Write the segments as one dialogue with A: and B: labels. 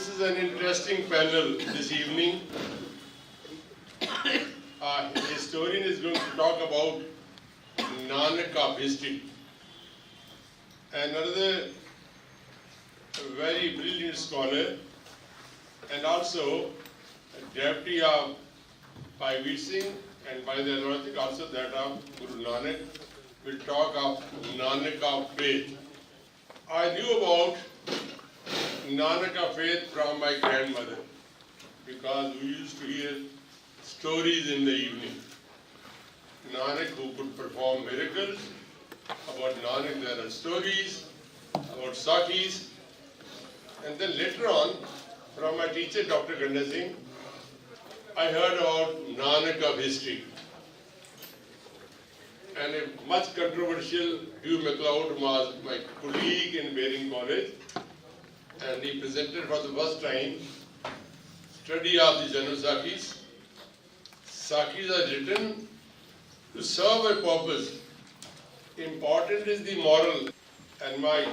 A: This is an interesting panel this evening. A historian is going to talk about Nanak of history. Another very brilliant scholar and also a deputy of Bhai Singh and by the logic also that of Guru Nanak will talk of Nanak of faith. I knew about Nanak of faith from my grandmother because we used to hear stories in the evening. Nanak who could perform miracles. About Nanak there are stories, about Sakis. And then later on, from my teacher Dr. Ganda Singh, I heard about Nanak of history. And a much controversial Hugh MacLeod was my colleague in Baring College, and he presented for the first time study of the general Sakis. Sakis are written to serve a purpose. Important is the moral. And my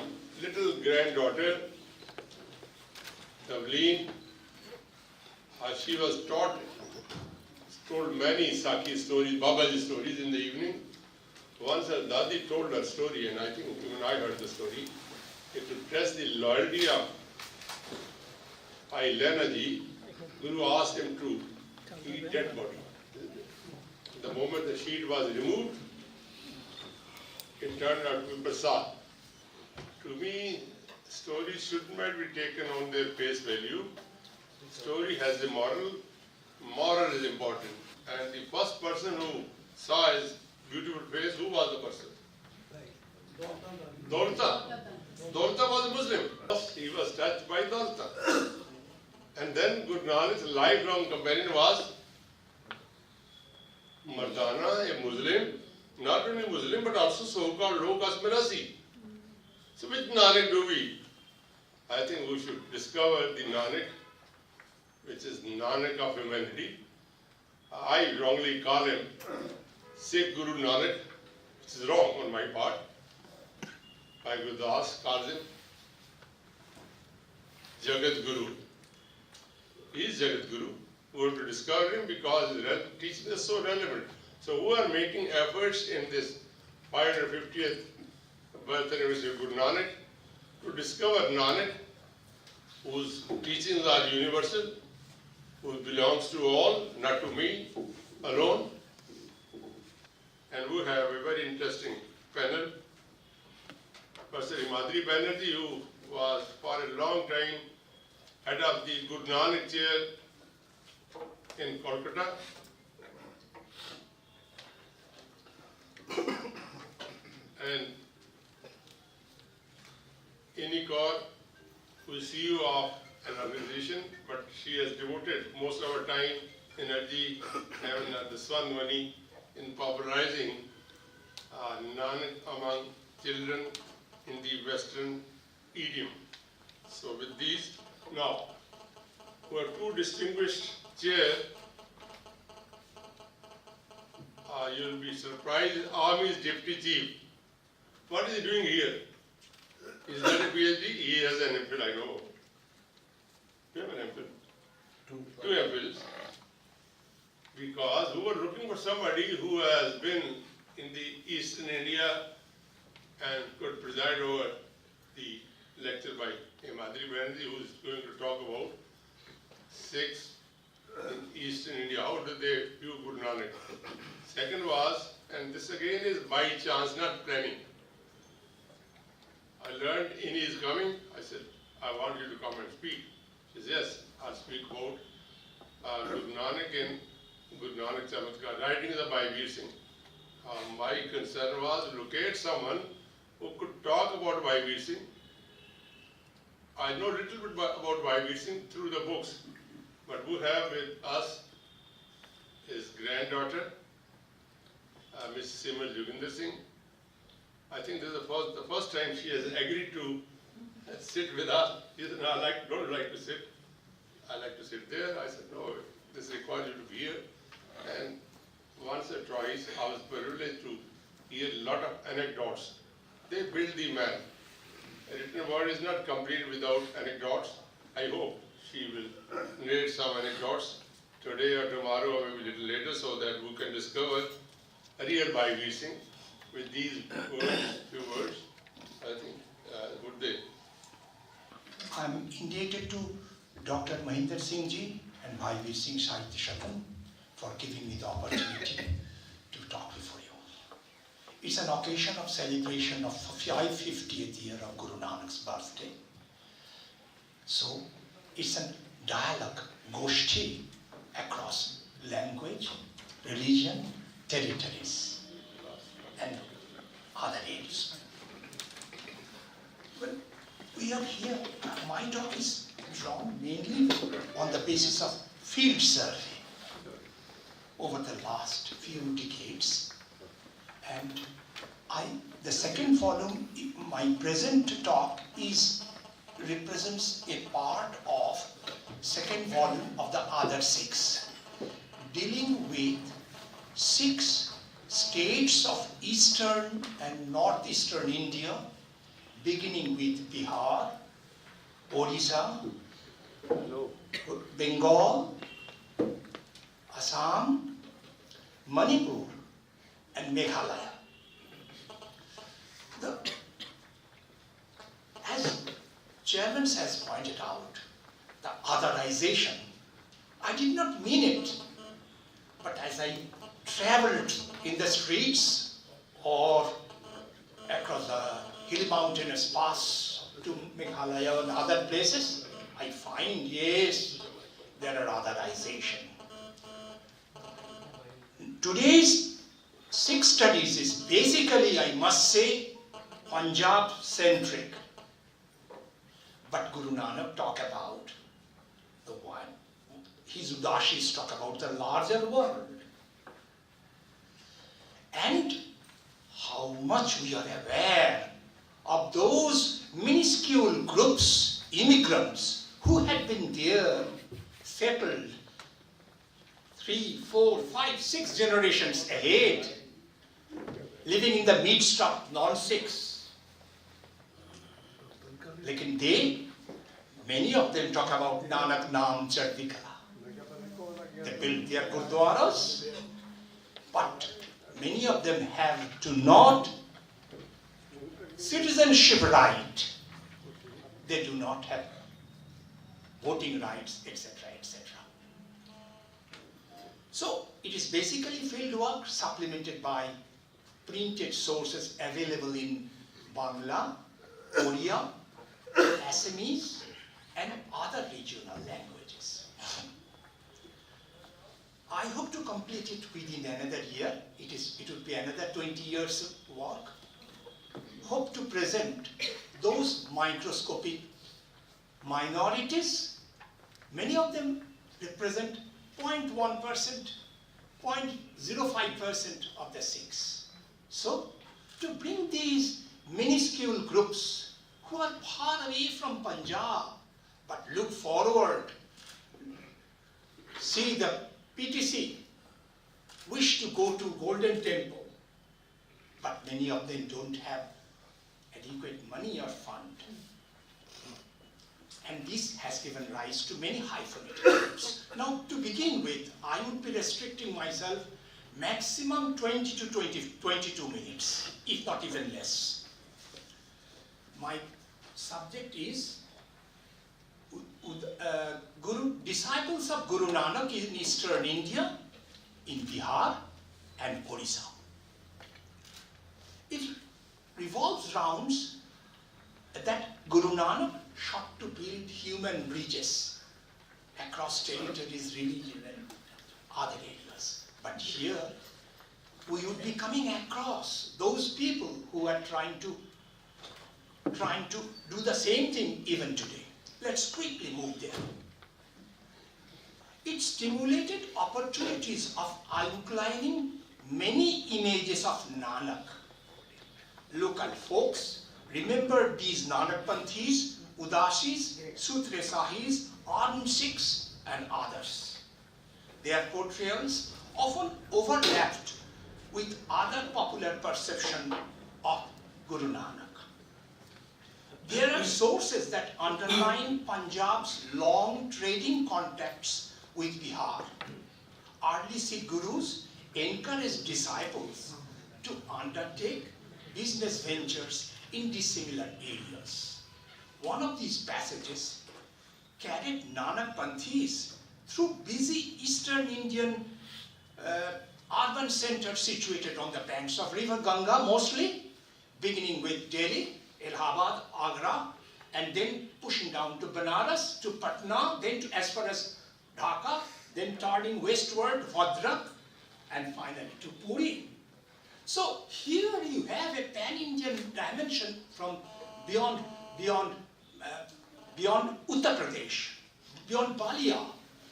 A: little granddaughter, Tavleen, she was told many Saki stories, Babaji stories in the evening. Once her Dadi told her story, and I think even I heard the story, it to test the loyalty of Ji, Guru asked him to eat dead body. The moment the sheet was removed, it turned out to be prasad. To me, stories should not be taken on their face value. Story has a moral. Moral is important. And the first person who saw his beautiful face, who was the person? Daulta. Daulta was a Muslim. He was touched by Daulta. And then Guru Nanak's lifelong companion was Mardana, a Muslim. Not only Muslim, but also so-called low caste Mirasi. So which Nanak do we? I think we should discover the Nanak, which is Nanak of humanity. I wrongly call him Sikh Guru Nanak, which is wrong on my part. Bhai Gurdas calls him Jagat Guru. He is Jagat Guru. We have to discover him because his teaching is so relevant. So who are making efforts in this 550th birth anniversary of Guru Nanak to discover Nanak, whose teachings are universal, who belongs to all, not to me alone. And we have a very interesting panel. Professor Himadri Banerjee, who was for a long time head of the Guru Nanak chair in Kolkata. And Inni Kaur, who is CEO of an organization, but she has devoted most of her time, energy, and the Swan money in popularizing Nanak among children in the Western idiom. So with these, now, we have two distinguished chairs. You'll be surprised, Army's Deputy Chief. What is he doing here? Is that a PhD? He has an MPhil, I know. You have an MPhil? Two MPhils. Because we were looking for somebody who has been in the Eastern India and could preside over the lecture by Himadri Banerjee, who is going to talk about Sikhs in Eastern India. How do they view Guru Nanak? Second was, and this again is by chance, not planning. I learned Inni is coming. I said, I want you to come and speak. She says, yes, I'll speak about Guru Nanak and Guru Nanak Chamatkar, writing the Bhai Singh. My concern was to locate someone who could talk about Bhai Singh. I know little bit about Bhai Singh through the books, but we have with us his granddaughter, Miss Simal Joginder Singh. I think this is the first time she has agreed to sit with us. She said, no, I don't like to sit. I like to sit there. I said, no, this requires you to be here. And once or twice, I was privileged to hear a lot of anecdotes. They build the man. A written word is not complete without anecdotes. I hope she will narrate some anecdotes today or tomorrow or maybe a little later so that we can discover a real Bhai Veer Singh with these words, few words. I think, would they?
B: I'm indebted to Dr. Mahinder Singh ji and Bhai Veer Singh Sahitya Shatan for giving me the opportunity to talk before you. It's an occasion of celebration of 550th year of Guru Nanak's birthday. So it's a dialogue, goshti, across language, religion, territories, and other areas. Well, we are here. My talk is drawn mainly on the basis of field survey over the last few decades. And the second volume, my present talk represents a part of second volume of the other 6, dealing with 6 states of eastern and northeastern India, beginning with Bihar, Odisha, Bengal, Assam, Manipur, and Meghalaya. As Chairman has pointed out, the otherization, I did not mean it, but as I traveled in the streets or across the hill mountainous pass to Meghalaya and other places, I find, yes, there are otherization. Today's 6 studies is basically, I must say, Punjab centric. But Guru Nanak talk about the one, his Udashis talk about the larger world. And how much we are aware of those minuscule groups, immigrants, who had been there, settled 3, 4, 5, 6 generations ahead, living in the midst of non-6. Lekin many of them talk about Nanak Naam Chardi Kala. They built their gurdwaras, but many of them have to not citizenship right. They do not have voting rights, etc., etc. So it is basically field work supplemented by printed sources available in Bangla, Oriya, Assamese, and other regional languages. I hope to complete it within another year. It will be another 20 years of work. Hope to present those microscopic minorities. Many of them represent 0.1%, 0.05% of the 6. So, to bring these minuscule groups who are far away from Punjab, but look forward, see the PTC, wish to go to Golden Temple, but many of them don't have adequate money or fund. And this has given rise to many hyphenated groups. Now, to begin with, I would be restricting myself maximum 20 to 22 minutes, if not even less. My subject is disciples of Guru Nanak in Eastern India, in Bihar and Odisha. It revolves around that Guru Nanak sought to build human bridges across territories, religion and other areas. But here, we would be coming across those people who are trying to do the same thing even today. Let's quickly move there. It stimulated opportunities of outlining many images of Nanak. Local folks remember these Nanakpanthis, Udasis, Sutre Sahis, Ardent Sikhs and others. Their portrayals often overlapped with other popular perception of Guru Nanak. There are sources that underline Punjab's long trading contacts with Bihar. Early Sikh gurus encouraged disciples to undertake business ventures in dissimilar areas. One of these passages carried Nanak Panthis through busy Eastern Indian urban centers situated on the banks of river Ganga mostly, beginning with Delhi, Allahabad, Agra, and then pushing down to Banaras, to Patna, then to as far as Dhaka, then turning westward, Bhadrak, and finally to Puri. So here you have a pan-Indian dimension from beyond Uttar Pradesh, beyond Balia.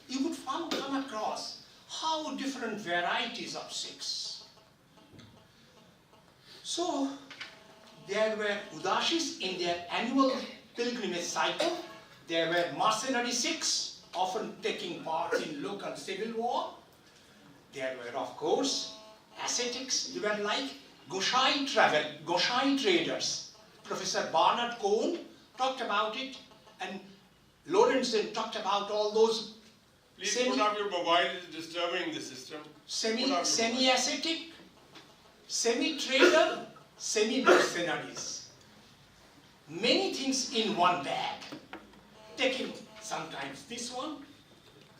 B: You could come across how different varieties of Sikhs. So there were Udashis in their annual pilgrimage cycle. There were mercenary Sikhs, often taking part in local civil war. There were, of course, ascetics. They were like Gauchai traders. Professor Barnard Cohn talked about it, and Lorenzen talked about all those.
A: Please put up your mobile, is disturbing the system.
B: Semi-ascetic, semi-trader, semi-mercenaries. Many things in one bag, taking sometimes this one,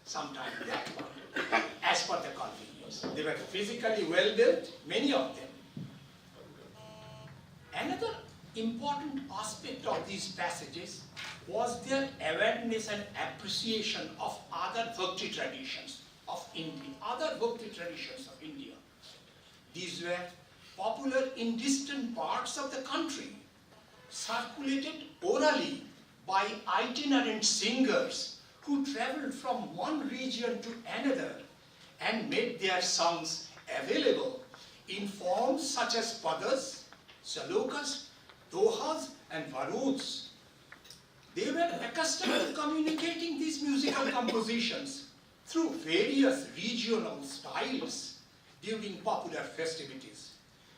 B: sometimes that one, as per the convenience. They were physically well built, many of them. Another important aspect of these passages was their awareness and appreciation of other bhakti traditions of India, These were popular in distant parts of the country, circulated orally by itinerant singers who traveled from one region to another and made their songs available in forms such as padas, salokas, dohas, and varuds. They were accustomed to communicating these musical compositions through various regional styles during popular festivities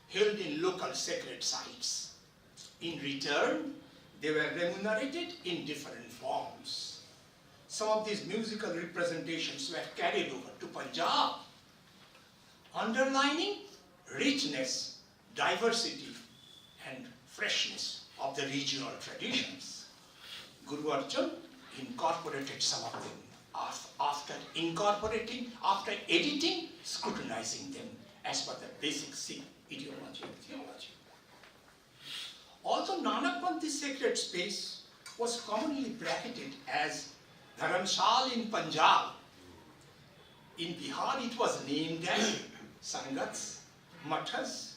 B: held in local sacred sites. In return, they were remunerated in different forms. Some of these musical representations were carried over to Punjab, underlining richness, diversity, and freshness of the regional traditions. Guru Arjan incorporated some of them after editing, scrutinizing them as per the basic Sikh ideology and theology. Also, Nanakpanti's sacred space was commonly bracketed as Dharamshal in Punjab. In Bihar, it was named as Sangats, Mathas,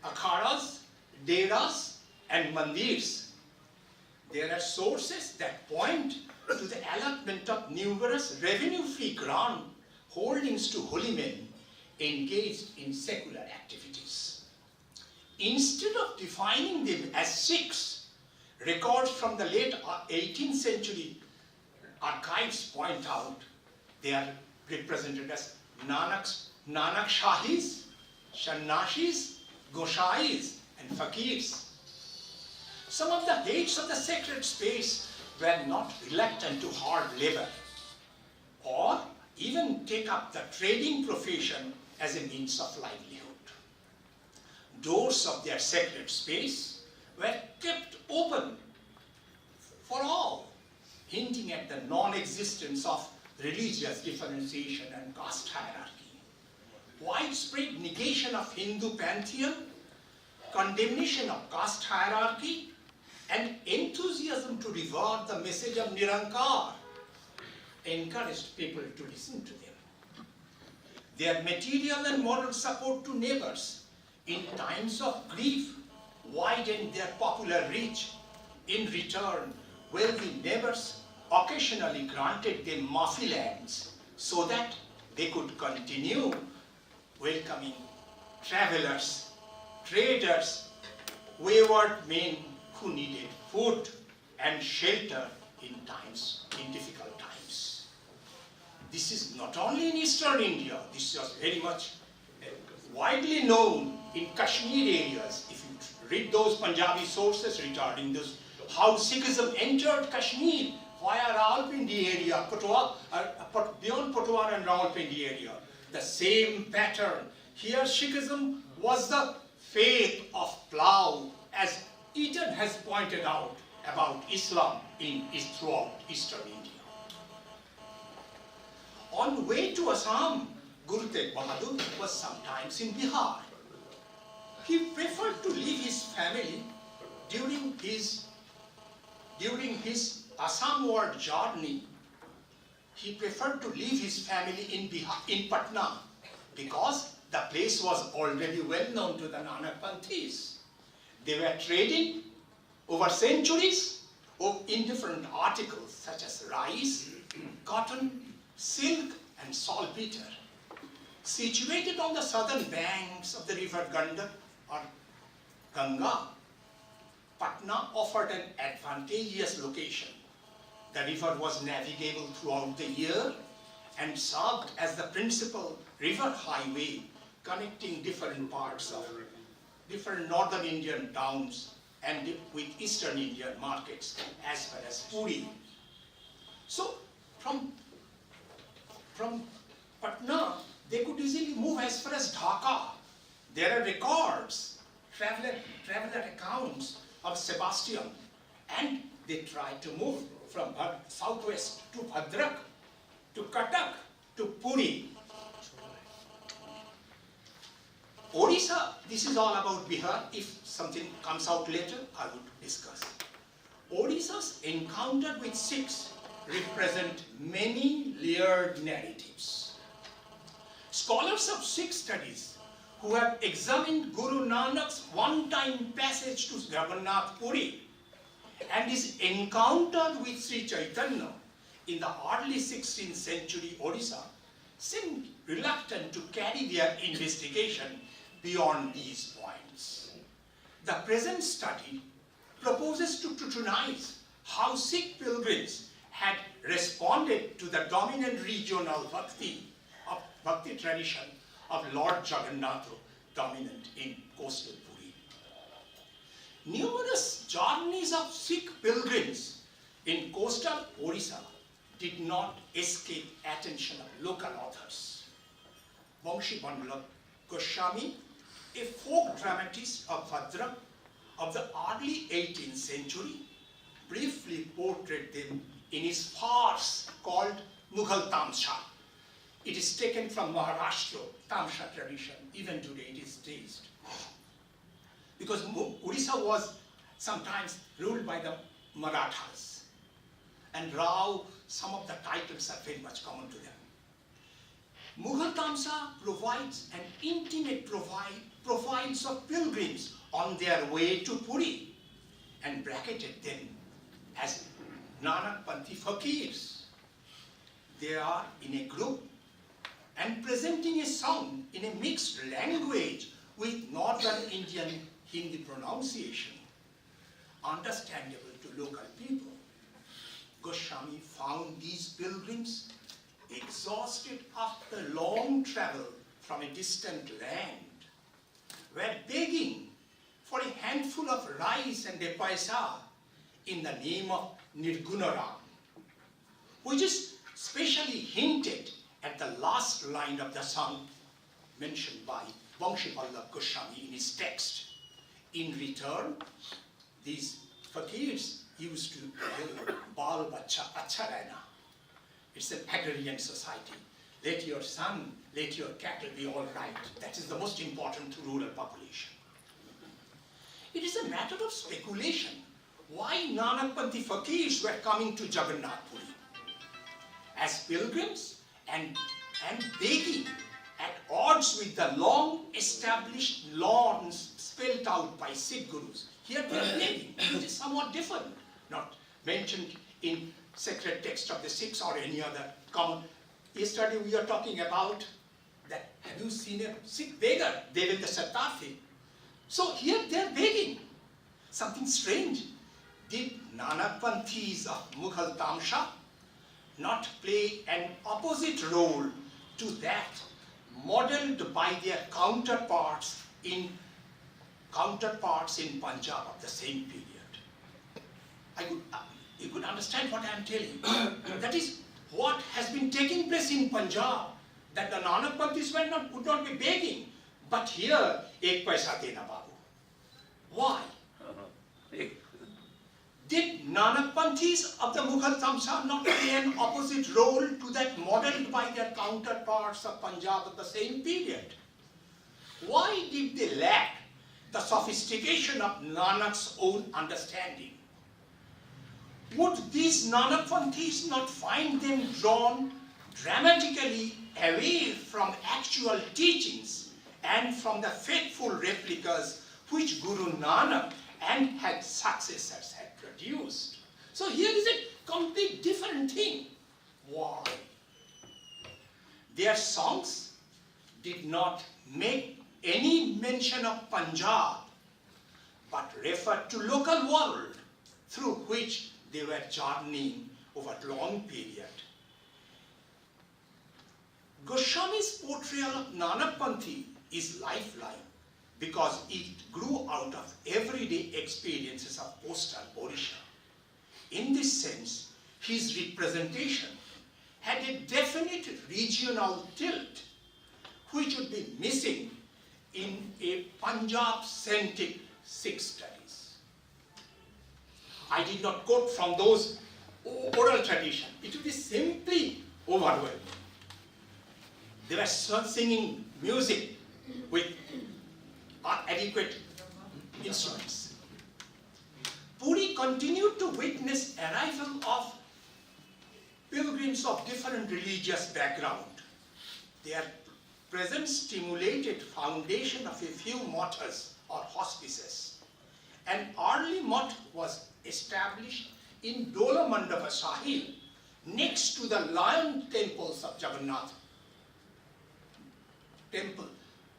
B: Akharas, Deras, and Mandirs. There are sources that point to the allotment of numerous revenue-free grant holdings to holy men engaged in secular activities. Instead of defining them as Sikhs, records from the late 18th century archives point out they are represented as Nanak Shahis, Sannashis, Goshais, and Fakirs. Some of the heads of the sacred space were not reluctant to hard labor or even take up the trading profession as a means of livelihood. Doors of their sacred space were kept open for all, hinting at the non-existence of religious differentiation and caste hierarchy. Widespread negation of Hindu pantheon, condemnation of caste hierarchy, and enthusiasm to revere the message of Nirankar encouraged people to listen to them. Their material and moral support to neighbors in times of grief widened their popular reach. In return, wealthy neighbors occasionally granted them mafi lands so that they could continue welcoming travelers, traders, wayward men who needed food and shelter in difficult times. This is not only in Eastern India, this was very much widely known in Kashmir areas. If you read those Punjabi sources regarding those how Sikhism entered Kashmir via Rawalpindi area, beyond Potwar and Rawalpindi area. The same pattern. Here Sikhism was the faith of plough, as Eaton has pointed out about Islam throughout Eastern India. On way to Assam, Guru Tegh Bahadur was sometimes in Bihar. He preferred to leave his family during his Assamward journey. He preferred to leave his family in Patna, because the place was already well known to the Nanak Panthis. They were trading over centuries in different articles such as rice, cotton, silk and saltpeter. Situated on the southern banks of the river Ganga, Patna offered an advantageous location. The river was navigable throughout the year and served as the principal river highway connecting different parts of different northern Indian towns and with eastern Indian markets as well as Puri. So from Patna, they could easily move as far as Dhaka. There are records, traveler accounts of Sebastian, and they tried to move from southwest to Bhadrak, to Cuttack, to Puri. Odisha, this is all about Bihar. If something comes out later, I would discuss. Odisha's encounter with Sikhs represent many layered narratives. Scholars of Sikh studies who have examined Guru Nanak's one-time passage to Jagannath Puri and his encounter with Sri Chaitanya in the early 16th century Odisha seem reluctant to carry their investigation beyond these points. The present study proposes to scrutinize how Sikh pilgrims had responded to the dominant regional bhakti tradition of Lord Jagannath, dominant in coastal Puri. Numerous journeys of Sikh pilgrims in coastal Odisha did not escape attention of local authors. Vamshi Bandla Goswami, a folk dramatist of Bhadrak of the early 18th century, briefly portrayed them in his farce called Mughal Tamsha. It is taken from Maharashtra Tamsha tradition. Even today it is staged. Because Odisha was sometimes ruled by the Marathas. And Rao, some of the titles are very much common to them. Mughal Tamsha provides an intimate profiles of pilgrims on their way to Puri and bracketed them as Nanak Panthi Fakirs. They are in a group and presenting a song in a mixed language with northern Indian Hindi pronunciation, understandable to local people. Goswami found these pilgrims exhausted after long travel from a distant land, were begging for a handful of rice and a paisa in the name of Nirgunaram, which is specially hinted at the last line of the song mentioned by Vamshi Vallabh Goswami in his text. In return, these fakirs used to tell Bal Bacha Acha Rehna. It's an agrarian society. Let your son, let your cattle be all right. That is the most important to rural population. It is a matter of speculation why Nanak Panthi fakirs were coming to Jagannath Puri as pilgrims and begging at odds with the long established norms spelled out by Sikh gurus. Here they are begging, which is somewhat different, not mentioned in sacred text of the Sikhs or any other common. Yesterday we are talking about that. Have you seen a Sikh beggar, Devendra Satarthi? So here they are begging. Something strange. Did Nanak Panthis of Mughal Tamsha not play an opposite role to that modeled by their counterparts in Punjab of the same period? you could understand what I am telling you. That is what has been taking place in Punjab, that the Nanak Panthis would not be begging, but here, ek paisa dena babu. Why? Did Nanak Panthis of the Mughal Tamsa not play an opposite role to that modeled by their counterparts of Punjab at the same period? Why did they lack the sophistication of Nanak's own understanding? Would these Nanak Panthis not find them drawn dramatically away from actual teachings and from the faithful replicas which Guru Nanak and his successors had produced? So here is a complete different thing. Why? Their songs did not make any mention of Punjab, but referred to local world through which they were journeying over a long period. Goswami's portrayal of Nanak Panthi is lifeline because it grew out of everyday experiences of coastal Odisha. In this sense, his representation had a definite regional tilt, which would be missing in a Punjab-centric Sikh studies. I did not quote from those oral tradition. It would be simply overwhelming. They were singing music with adequate instruments. Puri continued to witness arrival of pilgrims of different religious background. Their presence stimulated foundation of a few mathas or hospices. An early math was established in Dola Mandapa Sahil, next to the lion temples of Jagannath temple,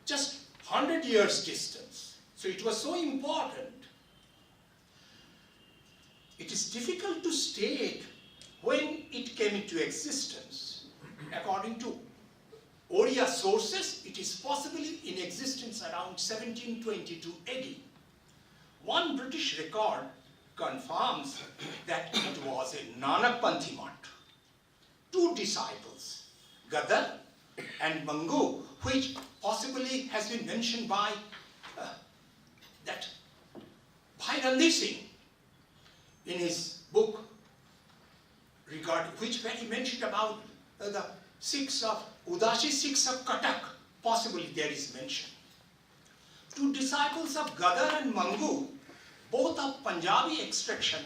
B: just 100 years distance. So it was so important. It is difficult to state when it came into existence. According to Oriya sources, it is possibly in existence around 1722 AD. One British record confirms that it was a Nanak Panthi math. Two disciples, Gadar and Mangu, which possibly has been mentioned by that Bhai Singh in his book, which he mentioned about the Sikhs of Udashi Sikhs of Katak, possibly there is mention. Two disciples of Gadar and Mangu, both of Punjabi extraction,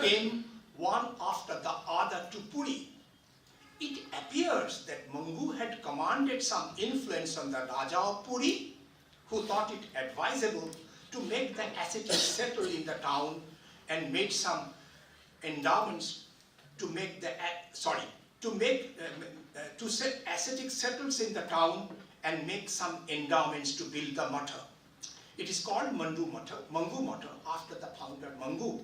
B: came one after the other to Puri. It appears that Mangu had commanded some influence on the Raja of Puri, who thought it advisable to make the ascetics settle in the town and made some endowments to make the set ascetic settles in the town and make some endowments to build the matha. It is called Mangu Matha after the founder Mangu.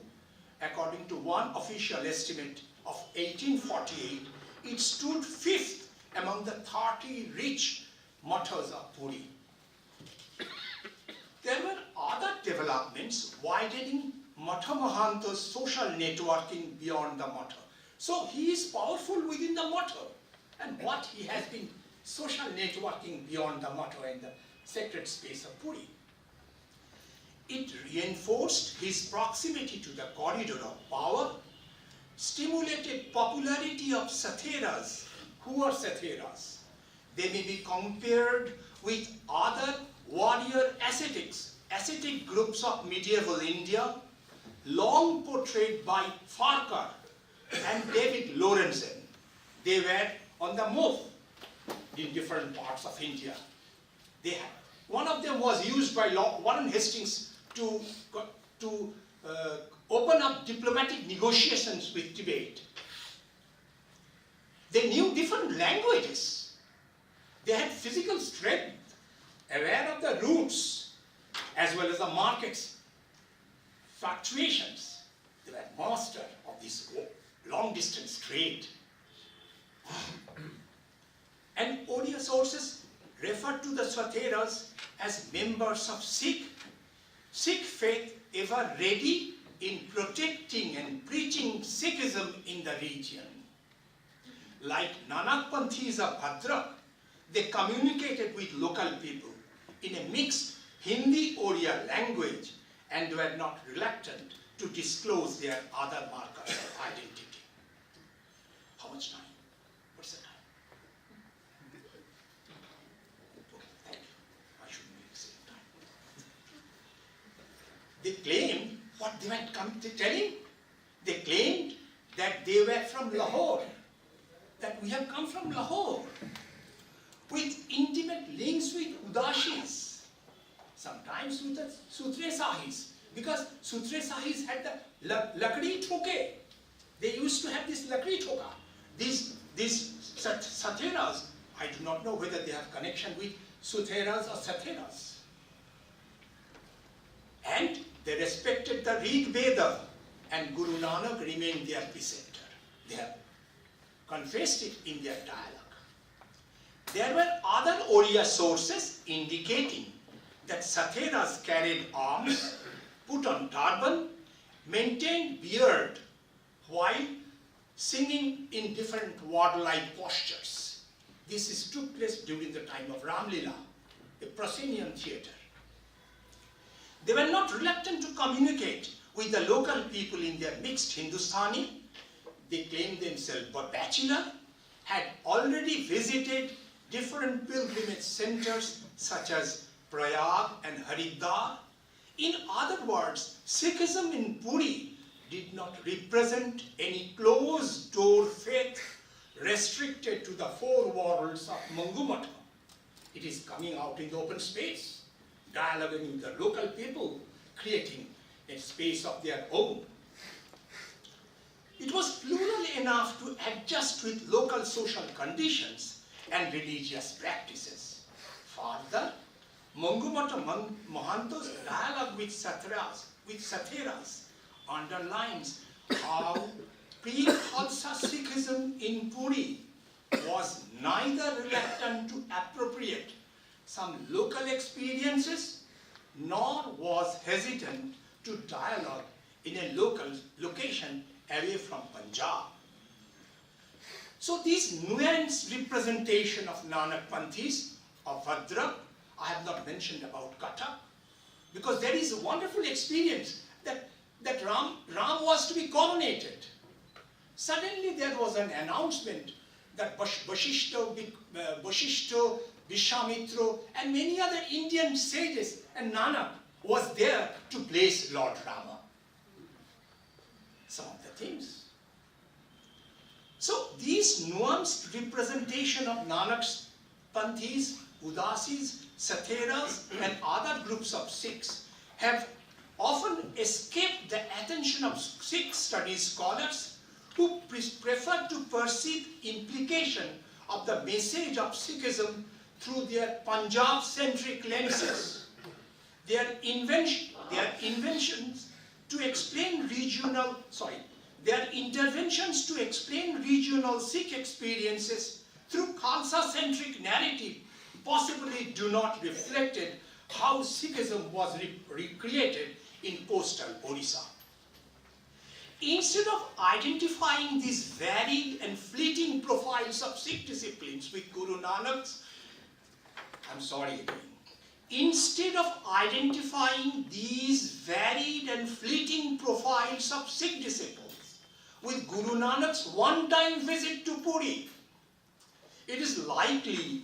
B: According to one official estimate of 1848, it stood fifth among the 30 rich mathas of Puri. There were other developments widening Matha Mahanta's social networking beyond the Matha. So he is powerful within the Matha. And what he has been social networking beyond the Matha and the sacred space of Puri. It reinforced his proximity to the corridor of power, stimulated popularity of Satheras. Who are Satheras? They may be compared with other warrior ascetics, ascetic groups of medieval India, long portrayed by Farquhar and David Lorenzen. They were on the move in different parts of India. One of them was used by Warren Hastings to open up diplomatic negotiations with Tibet. They knew different languages. They had physical strength, aware of the routes, as well as the market's fluctuations. They were master of this long-distance trade. And Oriya sources refer to the Swatheras as members of Sikh faith, ever ready in protecting and preaching Sikhism in the region. Like Nanak Panthis of Bhadrak, they communicated with local people in a mixed Hindi-Oriya language and were not reluctant to disclose their other markers of identity. How much time? What's the time? Okay, thank you. I shouldn't be exceeding time. They claimed what they were telling. They claimed that they were from Lahore, that we have come from Lahore, with intimate links with Udasis, sometimes with the Sutre Sahis, because Sutre Sahis had the Lakdi Thoke. They used to have this Lakdi Thoka. These Satheras, I do not know whether they have connection with Sutheras or Satheras. And they respected the Rig Veda, and Guru Nanak remained their preceptor. They have confessed it in their dialogue. There were other Oriya sources indicating that Satheras carried arms, put on turban, maintained beard, while singing in different warlike postures. This took place during the time of Ramlila, a proscenium theatre. They were not reluctant to communicate with the local people in their mixed Hindustani. They claimed themselves bachelor, had already visited different pilgrimage centers such as Prayag and Haridwar. In other words, Sikhism in Puri did not represent any closed-door faith restricted to the four walls of Mangumata. It is coming out in the open space, dialoguing with the local people, creating a space of their own. It was plural enough to adjust with local social conditions and religious practices. Further, Mangumata Mohanto's dialogue with Satheras underlines how pre-Khalsa Sikhism in Puri was neither reluctant to appropriate some local experiences, nor was hesitant to dialogue in a local location away from Punjab. So this nuanced representation of Nanak Panthis of Bhadrak, I have not mentioned about Kathak, because there is a wonderful experience that Ram was to be coronated. Suddenly there was an announcement that Vashishta, Vishwamitra, and many other Indian sages and Nanak was there to bless Lord Rama. Some of the things. So these nuanced representation of Nanak's Panthis, Udasis, Satheras, and other groups of Sikhs have often escaped the attention of Sikh studies scholars who prefer to perceive implication of the message of Sikhism through their Punjab-centric lenses. Their interventions to explain regional Sikh experiences through Khalsa-centric narrative possibly do not reflect how Sikhism was recreated in coastal Orissa. Instead of identifying these varied and fleeting profiles of Sikh disciplines with Guru Nanak's, instead of identifying these varied and fleeting profiles of Sikh disciples with Guru Nanak's one-time visit to Puri, it is likely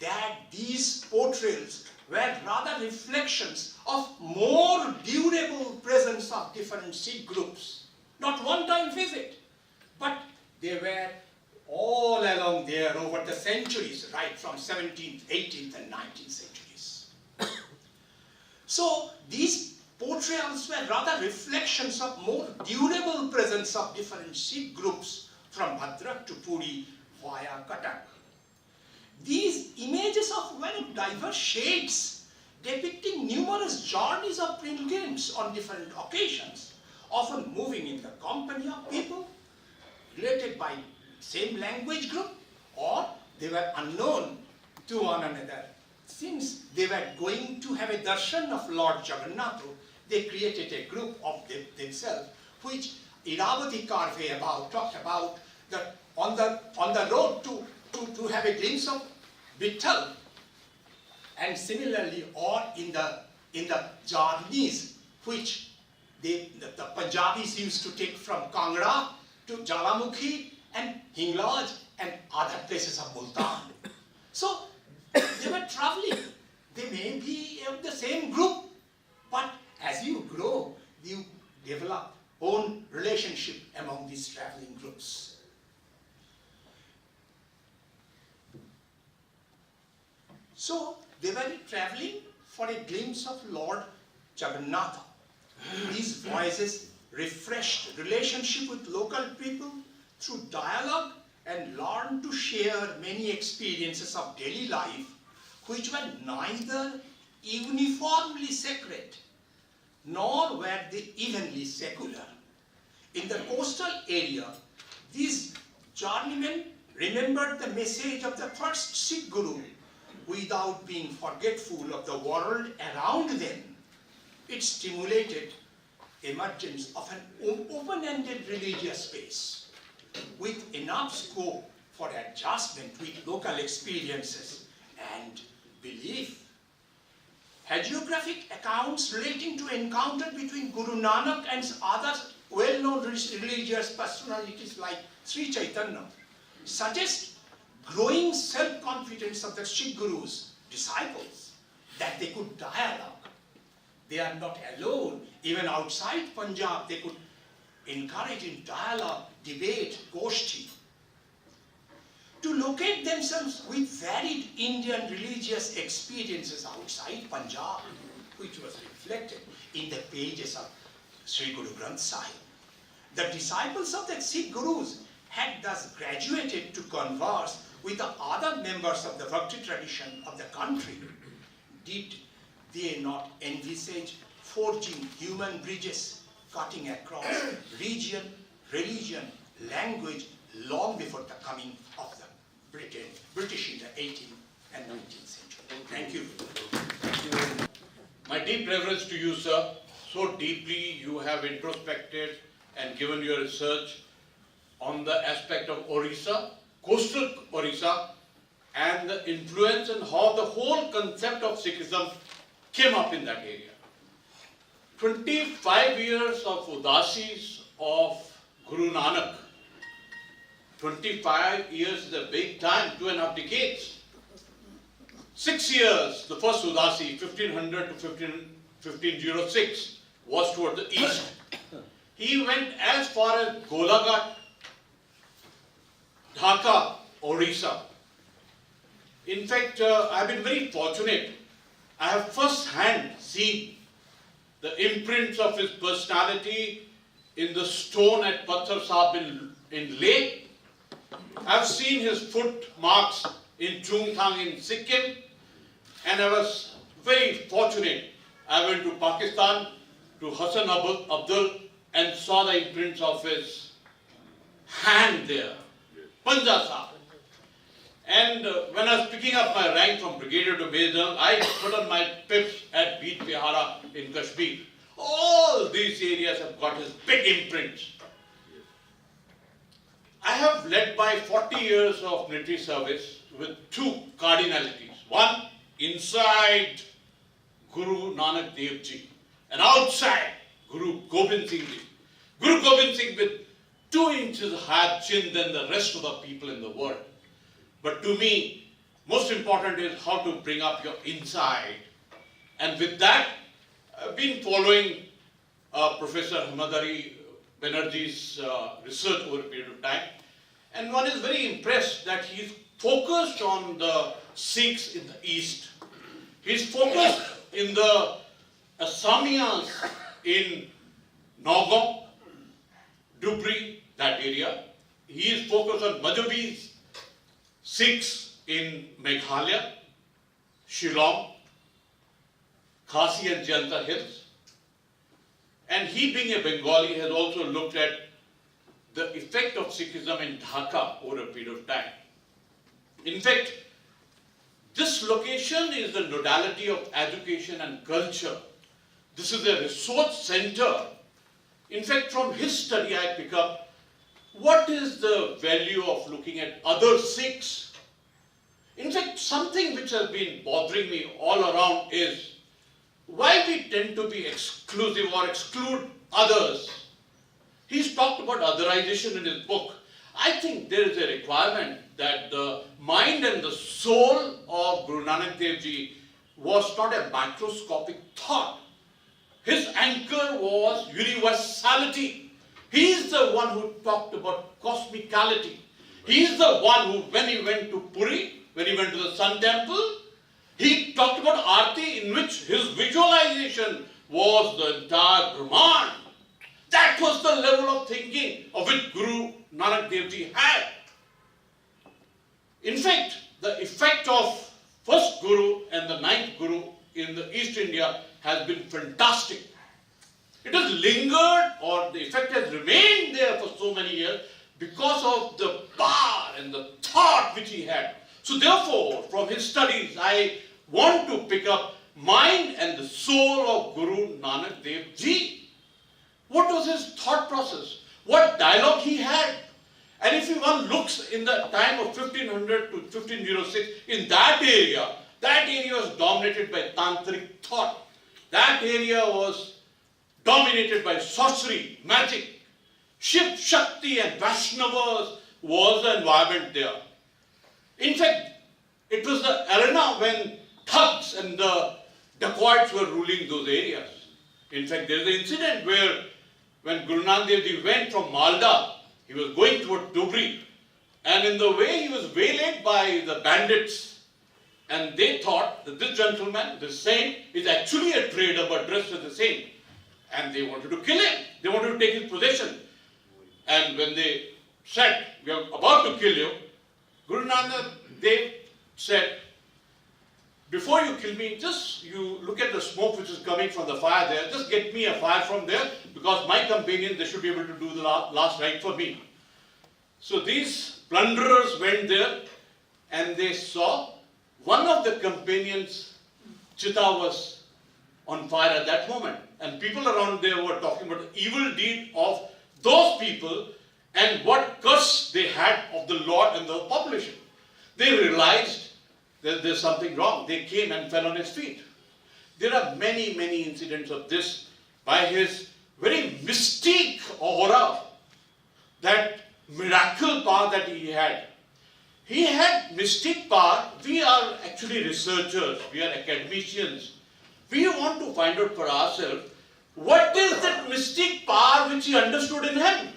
B: that these portrayals were rather reflections of more durable presence of different Sikh groups. Not one-time visit, but they were all along there over the centuries, right from 17th, 18th, and 19th centuries. So these portrayals were rather reflections of more durable presence of different Sikh groups from Bhadrak to Puri via Kathak. These images of very diverse shades depicting numerous journeys of pilgrims on different occasions, often moving in the company of people related by same language group, or they were unknown to one another, since they were going to have a darshan of Lord Jagannath they created a group of themselves, which Iravati Karve talked about that on the road to have a glimpse of Vitthal, and similarly, or in the journeys which the Punjabis used to take from Kangra to Jalamukhi and Hinglaj and other places of Multan. So they were traveling. They may be of the same group, but as you grow, you develop own relationship among these traveling groups. So they were traveling for a glimpse of Lord Jagannatha. These voices refreshed relationship with local people through dialogue and learned to share many experiences of daily life which were neither uniformly sacred nor were they evenly secular. In the coastal area, these journeymen remembered the message of the first Sikh Guru without being forgetful of the world around them. It stimulated emergence of an open-ended religious space with enough scope for adjustment with local experiences and belief. Hagiographic accounts relating to encounter between Guru Nanak and other well-known religious personalities like Sri Chaitanya suggest growing self-confidence of the Sikh Guru's disciples that they could dialogue. They are not alone. Even outside Punjab, they could encourage in dialogue, debate, goshti. To locate themselves with varied Indian religious experiences outside Punjab, which was reflected in the pages of Sri Guru Granth Sahib. The disciples of the Sikh Gurus had thus graduated to converse with the other members of the Bhakti tradition of the country. Did they not envisage forging human bridges cutting across region, religion, language long before the coming of the British in the 18th and 19th century? Thank you.
C: Thank you. My deep reverence to you, sir. So deeply you have introspected and given your research on the aspect of Orissa, coastal Orissa, and the influence and how the whole concept of Sikhism came up in that area. 25 years of Udasis of Guru Nanak. 25 years is a big time, 2.5 decades. 6 years, the first Udasi, 1500 to 1506, was toward the east. He went as far as Golaghat, Dhaka, Orissa. In fact, I've been very fortunate. I have first-hand seen the imprints of his personality in the stone at Pathar Sahib in Leh. I've seen his foot marks in Chungthang in Sikkim, and I was very fortunate. I went to Pakistan, to Hassan Abdul, and saw the imprints of his hand there, Panja Sahib. And when I was picking up my rank from brigadier to major, I put on my pips at Beat Pehara in Kashmir. All these areas have got his big imprints. I have led by 40 years of military service with two cardinalities. One, inside Guru Nanak Dev Ji, and outside Guru Gobind Singh Ji. Guru Gobind Singh with 2 inches higher chin than the rest of the people in the world. But to me, most important is how to bring up your inside. And with that, I've been following Professor Himadri Banerjee's research over a period of time. And one is very impressed that he's focused on the Sikhs in the east. He's focused in the Assamiyas in Nagaon, Dhubri, that area. He is focused on Majhabis, Sikhs in Meghalaya, Shillong, Khasi and Janta Hills. And he, being a Bengali, has also looked at the effect of Sikhism in Dhaka over a period of time. In fact, this location is the nodality of education and culture this is a resource center. In fact, from his study I pick up, what is the value of looking at other Sikhs? In fact, something which has been bothering me all around is why we tend to be exclusive or exclude others. He's talked about otherization in his book. I think there is a requirement that the mind and the soul of Guru Nanak Dev Ji was not a microscopic thought. His anchor was universality. He is the one who talked about cosmicality. He is the one who, when he went to Puri, when he went to the Sun Temple, he talked about Aarti, in which his visualization was the entire Brahman. That was the level of thinking of which Guru Nanak Dev Ji had. In fact, the effect of first Guru and the ninth Guru in the East India has been fantastic. It has lingered, or the effect has remained there for so many years because of the power and the thought which he had. So therefore, from his studies, I want to pick up mind and the soul of Guru Nanak Dev Ji. What was his thought process? What dialogue he had? And if one looks in the time of 1500 to 1506, in that area was dominated by tantric thought. That area was dominated by sorcery, magic. Shiv, Shakti and Vaishnavas was the environment there. In fact, it was the arena when thugs and the dacoits were ruling those areas. In fact, there is an incident where when Guru Nanak Dev Ji went from Malda, he was going toward Dubri, and in the way he was waylaid by the bandits, and they thought that this gentleman, this saint, is actually a trader but dressed as a saint, and they wanted to kill him. They wanted to take his possession. And when they said, "We are about to kill you," Guru Nanak Dev said, "Before you kill me, just you look at the smoke which is coming from the fire there, just get me a fire from there, because my companions, they should be able to do the last rite for me." So these plunderers went there and they saw one of the companions' chitta was on fire at that moment. And people around there were talking about the evil deed of those people and what curse they had of the Lord and the population. They realized that there's something wrong. They came and fell on his feet. There are many, many incidents of this by his very mystique aura, that miracle power that he had. He had mystic power. We are actually researchers, we are academicians. We want to find out for ourselves, what is that mystic power which he understood in him?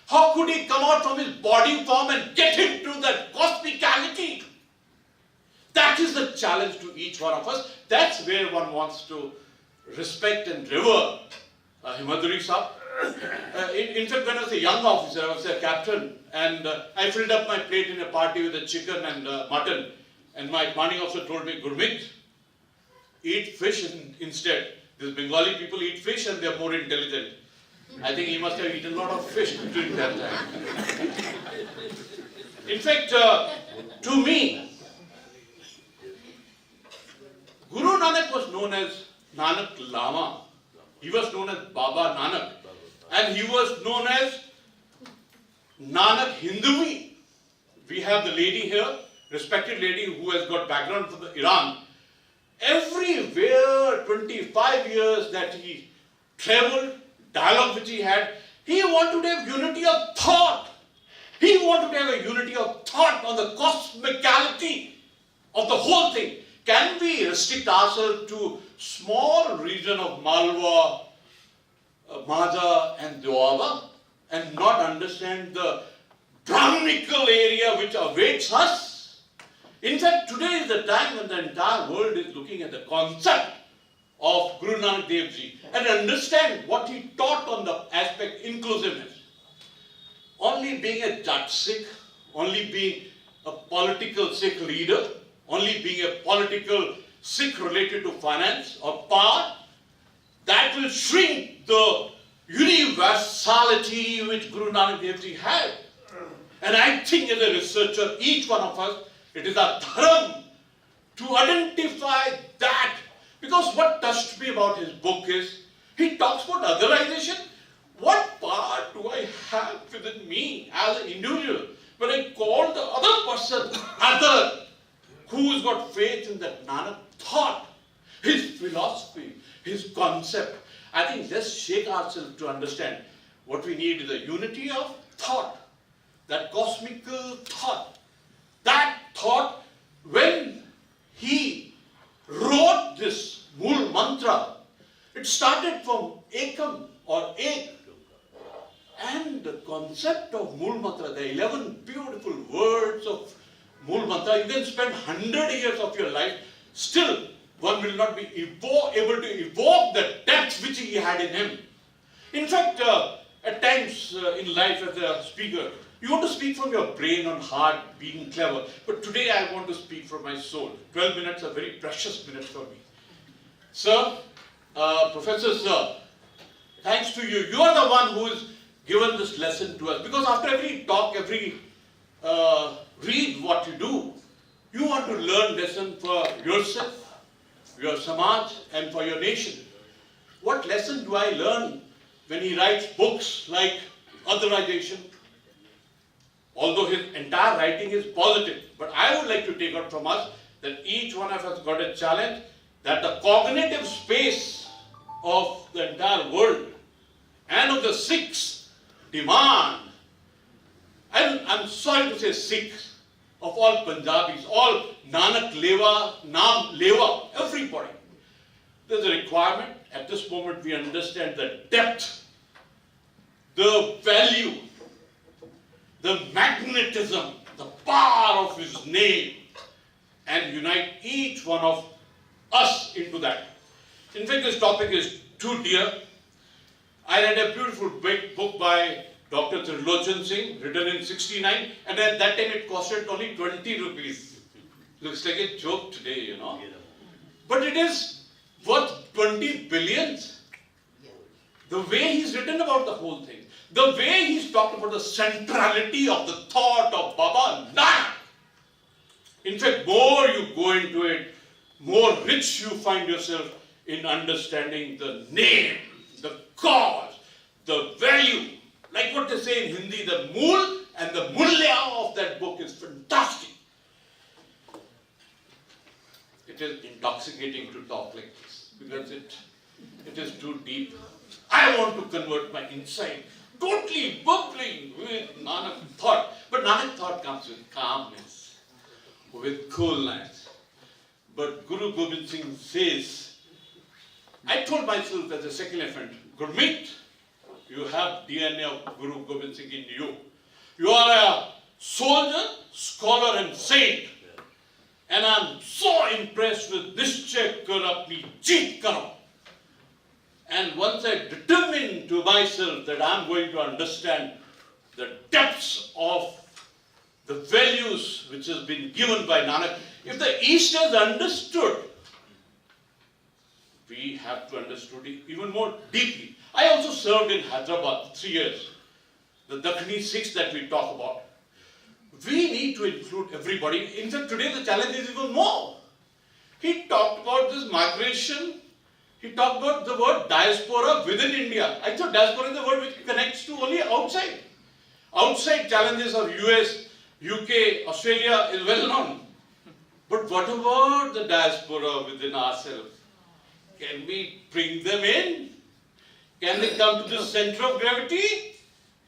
C: How could he come out from his body form and get into that cosmicality? That is the challenge to each one of us. That's where one wants to respect and revere Himadri Sahib. In fact, when I was a young officer, I was a captain, and I filled up my plate in a party with a chicken and mutton, and my commanding officer told me, "Gurmit, eat fish instead. These Bengali people eat fish and they are more intelligent." I think he must have eaten a lot of fish during that time. In fact, to me, Guru Nanak was known as Nanak Lama. He was known as Baba Nanak. And he was known as Nanak Hindui. We have the lady here, respected lady who has got background from the Iran. Everywhere, 25 years that he traveled, dialogue which he had, he wanted to have unity of thought. He wanted to have a unity of thought on the cosmicality of the whole thing. Can we restrict ourselves to small region of Malwa, Madha and Doaba and not understand the Brahminical area which awaits us? In fact, today is the time when the entire world is looking at the concept of Guru Nanak Dev Ji and understand what he taught on the aspect inclusiveness. Only being a Jat Sikh, only being a political Sikh leader, only being a political Sikh related to finance or power, that will shrink the universality which Guru Nanak Dev Ji had. And I think as a researcher, each one of us, it is our dharma to identify that, because Because what touched me about his book is, he talks about otherization. What power do I have within me as an individual when I call the other person other, who's got faith in that Nanak thought, his philosophy, his concept? I think let's shake ourselves to understand what we need is a unity of thought, that cosmical thought. That thought, when he wrote this Mool Mantra, it started from Ekam or Ek. And the concept of Mool Mantra, the 11 beautiful words of Mool Mantra, you can spend 100 years of your life, still one will not be able to evoke the depth which he had in him. In fact, at times in life as a speaker, you want to speak from your brain and heart, being clever. But today I want to speak from my soul. 12 minutes are very precious minutes for me. Sir, Professor Sir, thanks to you. You are the one who has given this lesson to us. Because after every talk, every read what you do, you want to learn lesson for yourself, your Samaj, and for your nation. What lesson do I learn when he writes books like Otherization? Although his entire writing is positive, but I would like to take out from us that each one of us got a challenge that the cognitive space of the entire world and of the Sikhs demand, and I'm sorry to say Sikhs, of all Punjabis, all Nanak Leva, Naam Leva, everybody. There's a requirement. At this moment we understand the depth, the value, the magnetism, the power of his name, and unite each one of us into that. In fact, this topic is too dear. I read a beautiful big book by Dr. Lt.Gen. Singh, written in '69, and at that time it costed only 20 rupees. Looks like a joke today, you know. But it is worth 20 billions. The way he's written about the whole thing, the way he's talked about the centrality of the thought of Baba Nanak. In fact, more you go into it, more rich you find yourself in understanding the name, the cause, the value. Like what they say in Hindi, the mool and the mulya of that book is fantastic. It is intoxicating to talk like this because it is too deep. I want to convert my inside, totally bubbling with Nanak thought. But Nanak thought comes with calmness, with coolness. But Guru Gobind Singh says, I told myself as a second infant, Gurmit, you have DNA of Guru Gobind Singh in you. You are a soldier, scholar and saint. And I'm so impressed with this check, kar apni jeet karo. And once I determined to myself that I'm going to understand the depths of the values which has been given by Nanak, if the East has understood, we have to understand it even more deeply. I also served in Hyderabad 3 years, the Dakhini Sikhs that we talk about. We need to include everybody. In fact, today the challenge is even more. He talked about this migration. He talked about the word diaspora within India. I thought diaspora is the word which connects to only outside. Outside challenges of US, UK, Australia is well known. But what about the diaspora within ourselves? Can we bring them in? Can they come to the center of gravity?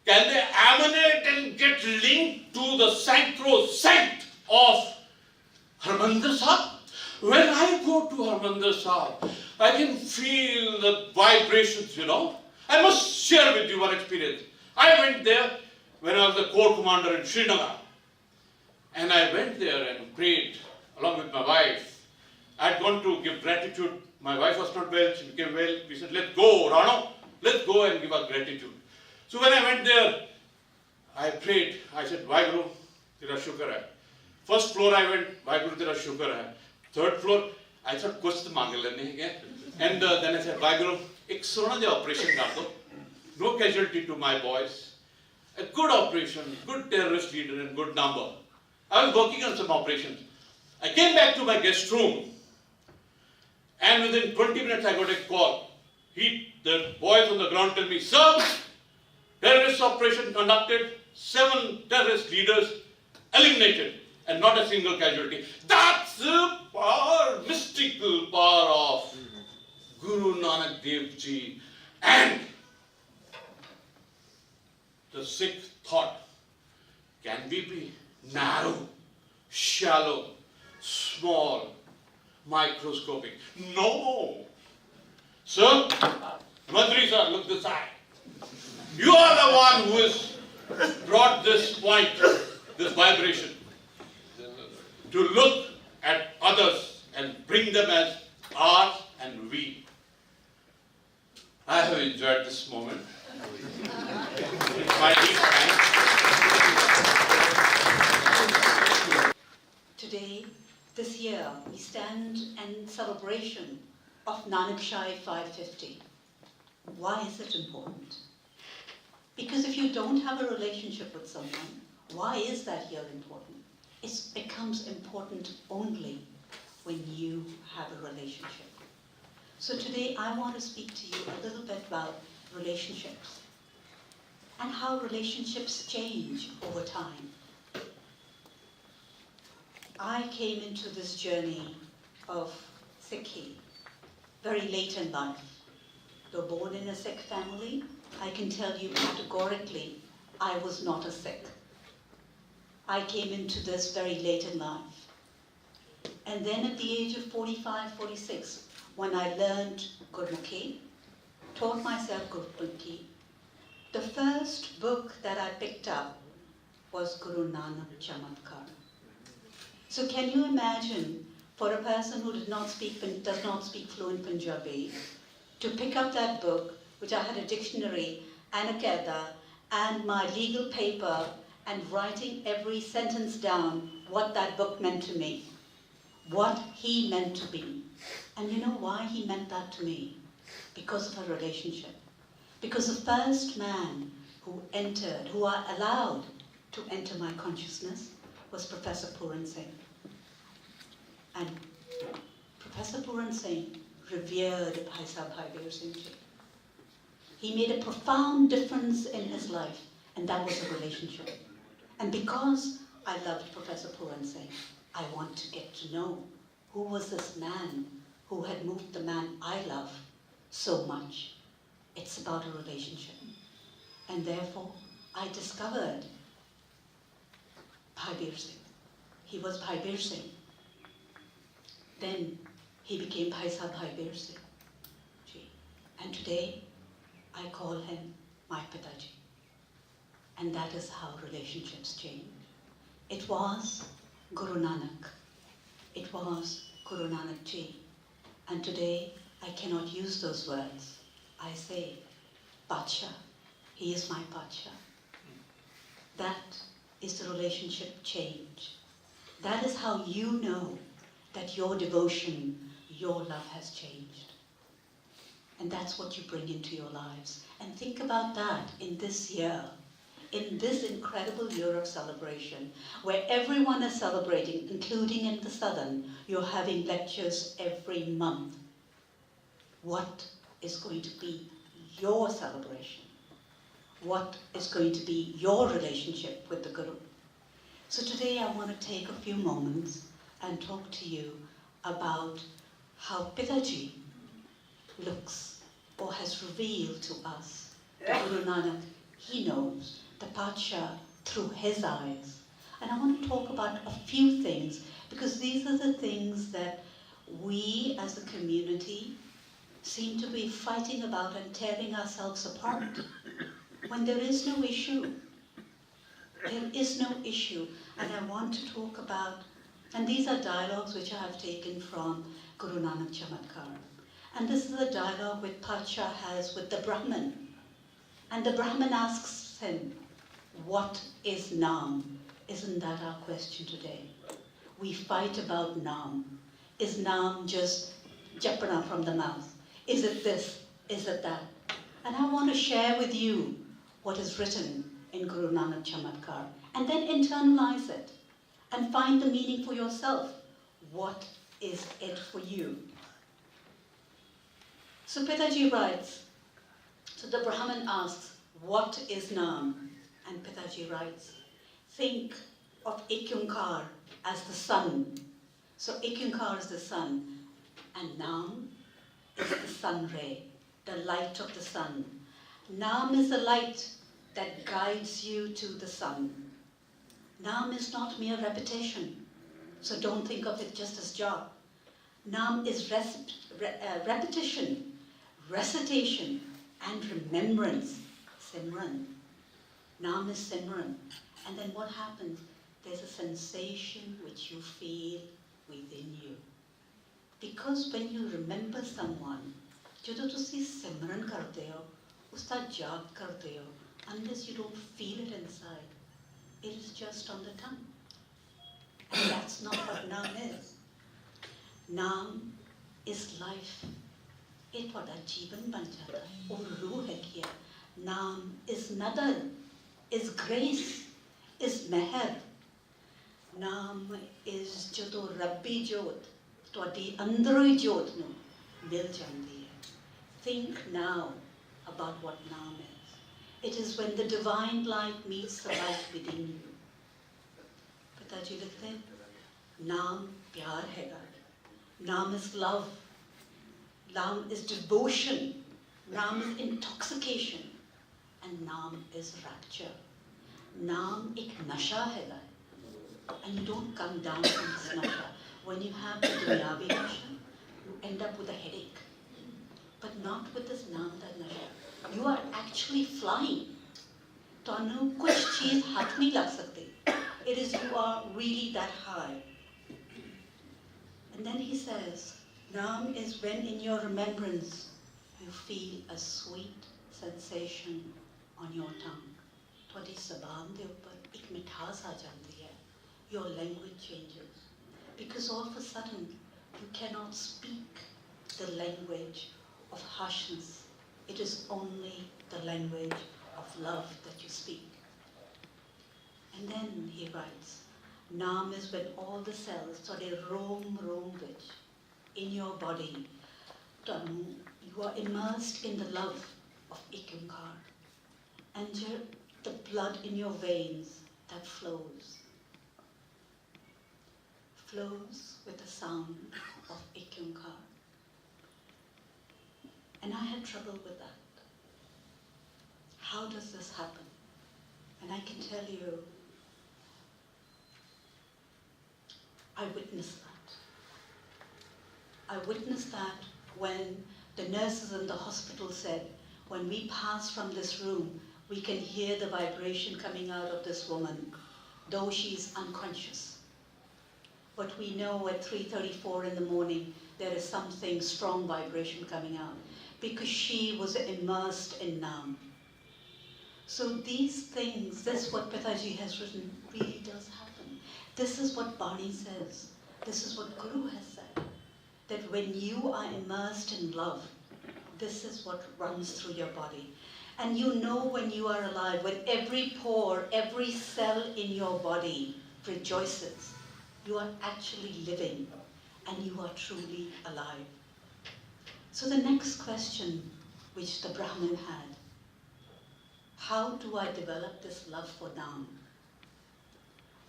C: Can they emanate and get linked to the sacrosanct of Harmandir Sahib? When I go to Harmandir Sahib, I can feel the vibrations, you know. I must share with you one experience. I went there when I was a corps commander in Srinagar. And I went there and prayed along with my wife. I had gone to give gratitude. My wife was not well, she became well. We said, let's go, Rano, let's go and give our gratitude. So when I went there, I prayed. I said, Vaheguru, tera shukar hai. First floor I went, Vaheguru, tera shukar hai. Third floor, I thought, kuch to maange lene hai. And then I said, Vaheguru, ek sona ja operation kar do. No casualty to my boys. A good operation, good terrorist leader and good number. I was working on some operations. I came back to my guest room And within 20 minutes I got a call. The boys on the ground tell me, sir, terrorist operation conducted, 7 terrorist leaders eliminated, and not a single casualty. That's the power, mystical power of Guru Nanak Dev Ji. And the Sikh thought, can we be narrow, shallow, small, microscopic? No. Sir, Himadri sir, look this side. You are the one who has brought this point, this vibration, to look at others and bring them as ours and we. I have enjoyed this moment. My deep thanks.
D: Today, this year, we stand in celebration of Nanak Shai 550. Why is it important? Because if you don't have a relationship with someone, why is that year important? It becomes important only when you have a relationship. So today I want to speak to you a little bit about relationships and how relationships change over time. I came into this journey of Sikhi very late in life. Though born in a Sikh family, I can tell you categorically, I was not a Sikh. I came into this very late in life. And then at the age of 45, 46, when I learned Gurmukhi, taught myself Gurmukhi, the first book that I picked up was Guru Nanak Chamatkar. So can you imagine, for a person who does not speak fluent Punjabi, to pick up that book, which I had a dictionary and a qaida and my legal paper, and writing every sentence down what that book meant to me, what he meant to me. And you know why he meant that to me? Because of a relationship. Because the first man who I allowed to enter my consciousness was Professor Puran Singh. And Professor Puran Singh revered Bhai Singh Ji. He made a profound difference in his life, and that was a relationship. And because I loved Professor Puran Singh, I want to get to know who was this man who had moved the man I love so much. It's about a relationship. And therefore, I discovered Bhai Singh. He was Bhai Singh. Then he became Bhai Singh Ji. And today, I call him my Pitaji. And that is how relationships change. It was Guru Nanak. It was Guru Nanak Ji. And today, I cannot use those words. I say, Pacha. He is my Pacha. That is the relationship change. That is how you know that your devotion, your love has changed. And that's what you bring into your lives. And think about that in this year, in this incredible year of celebration, where everyone is celebrating, including in the Southern, you're having lectures every month. What is going to be your celebration? What is going to be your relationship with the Guru? So today I want to take a few moments and talk to you about how Pitaji looks or has revealed to us. Guru Nanak, he knows the Pacha through his eyes. And I want to talk about a few things, because these are the things that we as a community seem to be fighting about and tearing ourselves apart when there is no issue. There is no issue. And I want to talk about, and these are dialogues which I have taken from Guru Nanak Chamatkar. And this is a dialogue which Pacha has with the Brahmin. And the Brahmin asks him, what is Nam? Isn't that our question today? We fight about Nam. Is Nam just japana from the mouth? Is it this? Is it that? And I want to share with you what is written in Guru Nanak Chamatkar, and then internalize it and find the meaning for yourself. What is it for you? So Pitaji writes, so the Brahmin asks, what is Nam? And Pitaji writes, think of Ikyunkar as the sun. So Ikyunkar is the sun, and Nam is the sun ray, the light of the sun. Nam is the light that guides you to the sun. Nam is not mere repetition, so don't think of it just as japa. Nam is repetition, recitation, and remembrance. Simran. Nam is Simran. And then what happens? There's a sensation which you feel within you. Because when you remember someone, ਜਦੋਂ ਤੁਸੀਂ ਸਿਮਰਨ ਕਰਦੇ ਹੋ, ਉਸਦਾ ਜਾਪ ਕਰਦੇ ਹੋ, unless you don't feel it inside, it is just on the tongue. And that's not what Nam is. Nam is life. ਇਹ ਤੁਹਾਡਾ ਜੀਵਨ ਬਣ ਜਾਂਦਾ ਹੈ, ਉਹ ਰੂਹ ਹੈਗੀ ਹੈ. Nam is nadar, is grace, is meher. Nam is ਜਦੋਂ ਰੱਬੀ ਜੋਤ ਤੁਹਾਡੀ ਅੰਦਰੋਂ ਜੋਤ ਨੂੰ ਮਿਲ ਜਾਂਦੀ ਹੈ. Think now about what Nam is. It is when the divine light meets the light within you. Pitaji likhte hain, Nam pyar hai. Nam is love. Nam is devotion. Nam is intoxication. And Nam is rapture. Nam ek nasha hai. And you don't come down from this nasha. When you have the dunyavi nasha, you end up with a headache. But not with this Nam da nasha. You are actually flying. Tanu kuch cheez hath nahi lag sakti. It is you are really that high. And then he says, Nam is when in your remembrance you feel a sweet sensation on your tongue. ਤੁਹਾਡੀ ਜ਼ਬਾਨ ਦੇ ਉੱਪਰ ਇੱਕ ਮਿਠਾਸ ਆ ਜਾਂਦੀ ਹੈ. Your language changes. Because all of a sudden you cannot speak the language of harshness. It is only the language of love that you speak. And then he writes, Nam is when all the cells, so they roam which in your body, you are immersed in the love of Ikyunkar. And the blood in your veins that flows with the sound of Ikyunkar. And I had trouble with that. How does this happen? And I can tell you, I witnessed that. I witnessed that when the nurses in the hospital said, when we pass from this room, we can hear the vibration coming out of this woman, though she's unconscious. But we know at 3:34 in the morning, there is something strong vibration coming out, because she was immersed in Nam. So these things, this is what Pitaji has written, really does happen. This is what Bani says. This is what Guru has said. That when you are immersed in love, this is what runs through your body. And you know when you are alive, when every pore, every cell in your body rejoices, you are actually living and you are truly alive. So the next question which the Brahmin had, how do I develop this love for Nam?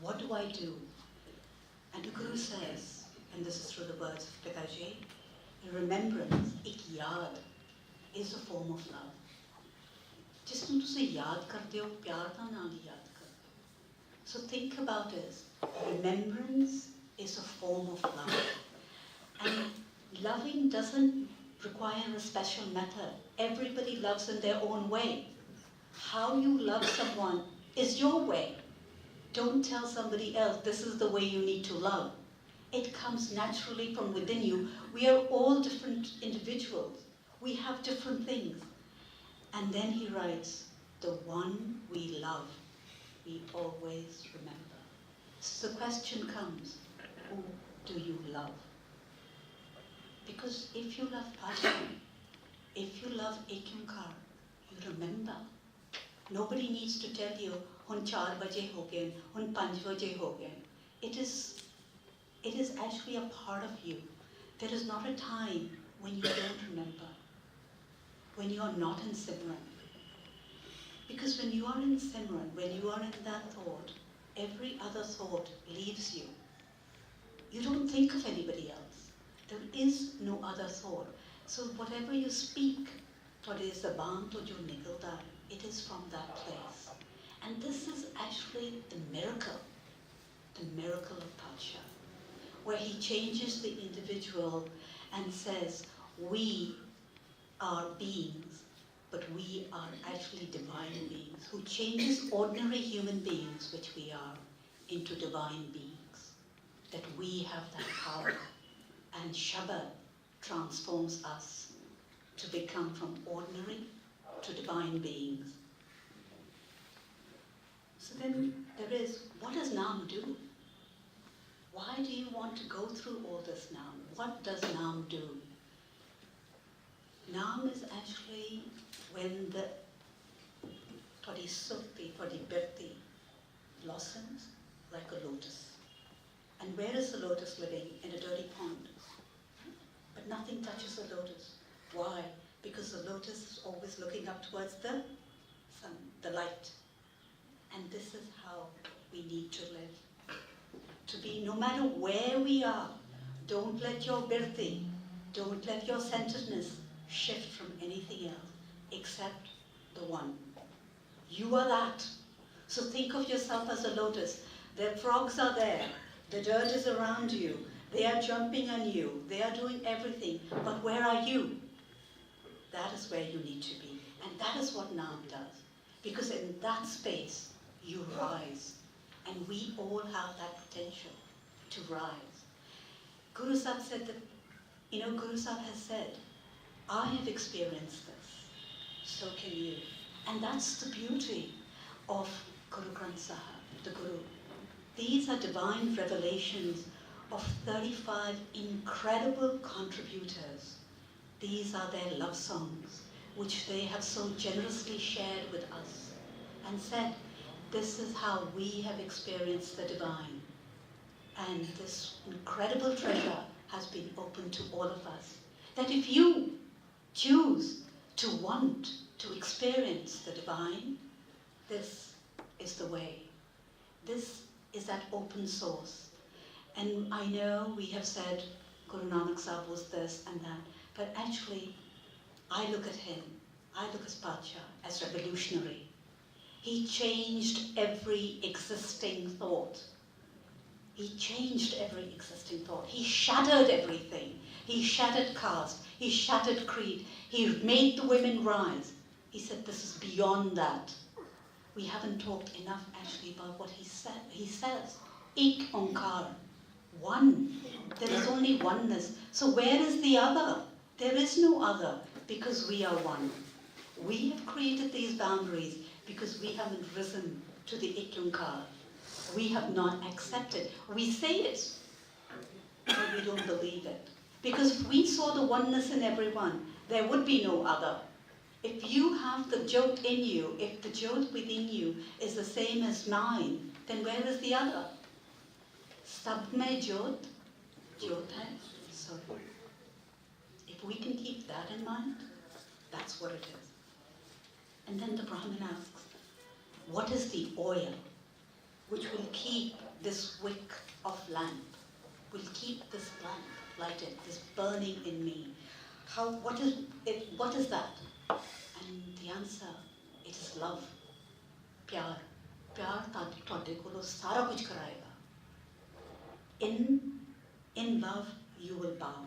D: What do I do? And the Guru says, and this is through the words of Pitaji, remembrance, ek yaad, is a form of love. जिसਨੂੰ ਤੁਸੀਂ याद करते हो, प्यार ਦਾ ਨਾਲ ਹੀ याद करते हो. So think about it. Remembrance is a form of love. And loving doesn't require a special method. Everybody loves in their own way. How you love someone is your way. Don't tell somebody else, this is the way you need to love. It comes naturally from within you. We are all different individuals. We have different things. And then he writes, the one we love, we always remember. So the question comes, who do you love? Because if you love Bhai, if you love Ikyunkar, you remember. Nobody needs to tell you, hun 4 baje ho gaye, hun 5 baje ho gaye. It is actually a part of you. There is not a time when you don't remember. when you are not in Simran. Because when you are in Simran, when you are in that thought, every other thought leaves you. You don't think of anybody else. There is no other thought. So whatever you speak, it is from that place. And this is actually the miracle of Pacha, where he changes the individual and says, we are beings, but we are actually divine beings, who changes ordinary human beings, which we are, into divine beings, that we have that power. And Shabad transforms us to become from ordinary to divine beings. So then there is, what does Nam do? Why do you want to go through all this Nam? What does Nam do? Nam is actually when the Thodi Sukti, Thodi Birti blossoms like a lotus. And where is the lotus living? In a dirty pond. But nothing touches the lotus. Why? Because the lotus is always looking up towards the sun, the light. And this is how we need to live. To be, no matter where we are, don't let your birthi, don't let your centeredness shift from anything else except the one. You are that. So think of yourself as a lotus. The frogs are there. The dirt is around you. They are jumping on you. They are doing everything. But where are you? That is where you need to be. And that is what Nam does. Because in that space, you rise. And we all have that potential to rise. Guru Sahib said that, Guru Sahib has said, I have experienced this. So can you. And that's the beauty of Guru Granth Sahib, the Guru. These are divine revelations of 35 incredible contributors. These are their love songs, which they have so generously shared with us and said, this is how we have experienced the divine. And this incredible treasure has been opened to all of us. That if you choose to want to experience the divine, this is the way. This is that open source. And I know we have said Guru Nanak Sahib was this and that, but actually I look at him, I look at Pacha as revolutionary. He changed every existing thought. He changed every existing thought. He shattered everything. He shattered caste. He shattered creed. He made the women rise. He said this is beyond that. We haven't talked enough actually about what he said. He says, Ik Onkar, one. There is only oneness. So where is the other? There is no other because we are one. We have created these boundaries because we haven't risen to the Ik Onkar. We have not accepted. We say it, but we don't believe it. Because if we saw the oneness in everyone, there would be no other. If you have the Jyot in you, if the Jyot within you is the same as mine, then where is the other? Sab mein Jyot, Jyot hai sab. If we can keep that in mind, that's what it is. And then the Brahmin asks, what is the oil which will keep this wick of lamp, will keep this lamp lighted, this burning in me? What is that? And the answer, it is love. Pyar. Pyar tode kolo sara kuch karayega. In love, you will bow.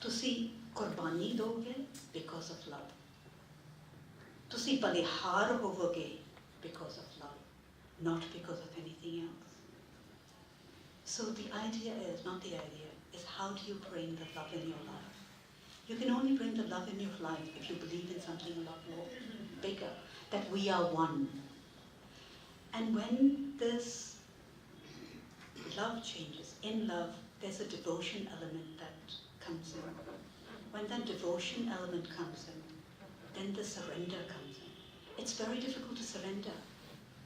D: Tusi qurbani doge because of love. Tusi balihar hovoge because of love, not because of anything else. So the idea is how do you bring the love in your life? You can only bring the love in your life if you believe in something a lot more bigger, that we are one. And when this love changes, in love, there's a devotion element that comes in. When that devotion element comes in, then the surrender comes in. It's very difficult to surrender.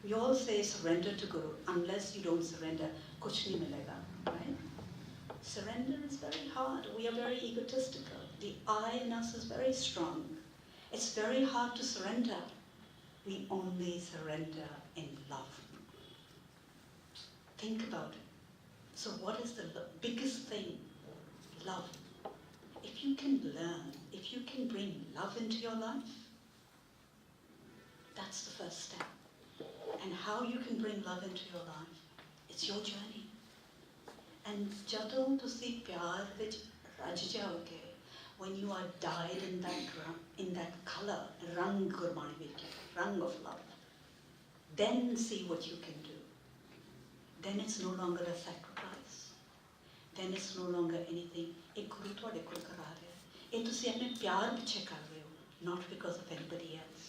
D: We all say surrender to Guru. Unless you don't surrender, kuch nahi milega, right? Surrender is very hard. We are very egotistical. The I in us is very strong. It's very hard to surrender. We only surrender in love. Think about it. So what is the biggest thing? Love. If you can learn, if you can bring love into your life, that's the first step. And how you can bring love into your life, it's your journey. And ਜਦੋਂ ਤੁਸੀਂ ਪਿਆਰ ਵਿੱਚ ਰੱਜ ਜਾਓਗੇ, when you are dyed in that color, rang Gurbani ਵਿੱਚ, rang of love, then see what you can do. Then it's no longer a sacrifice. Then it's no longer anything. ਇਹ ਗੁਰੂ ਤੁਹਾਡੇ ਕੋਲ ਕਰਾ ਰਿਹਾ। ਇਹ ਤੁਸੀਂ ਆਪਣੇ ਪਿਆਰ ਪਿੱਛੇ ਕਰ ਰਹੇ ਹੋ, not because of anybody else.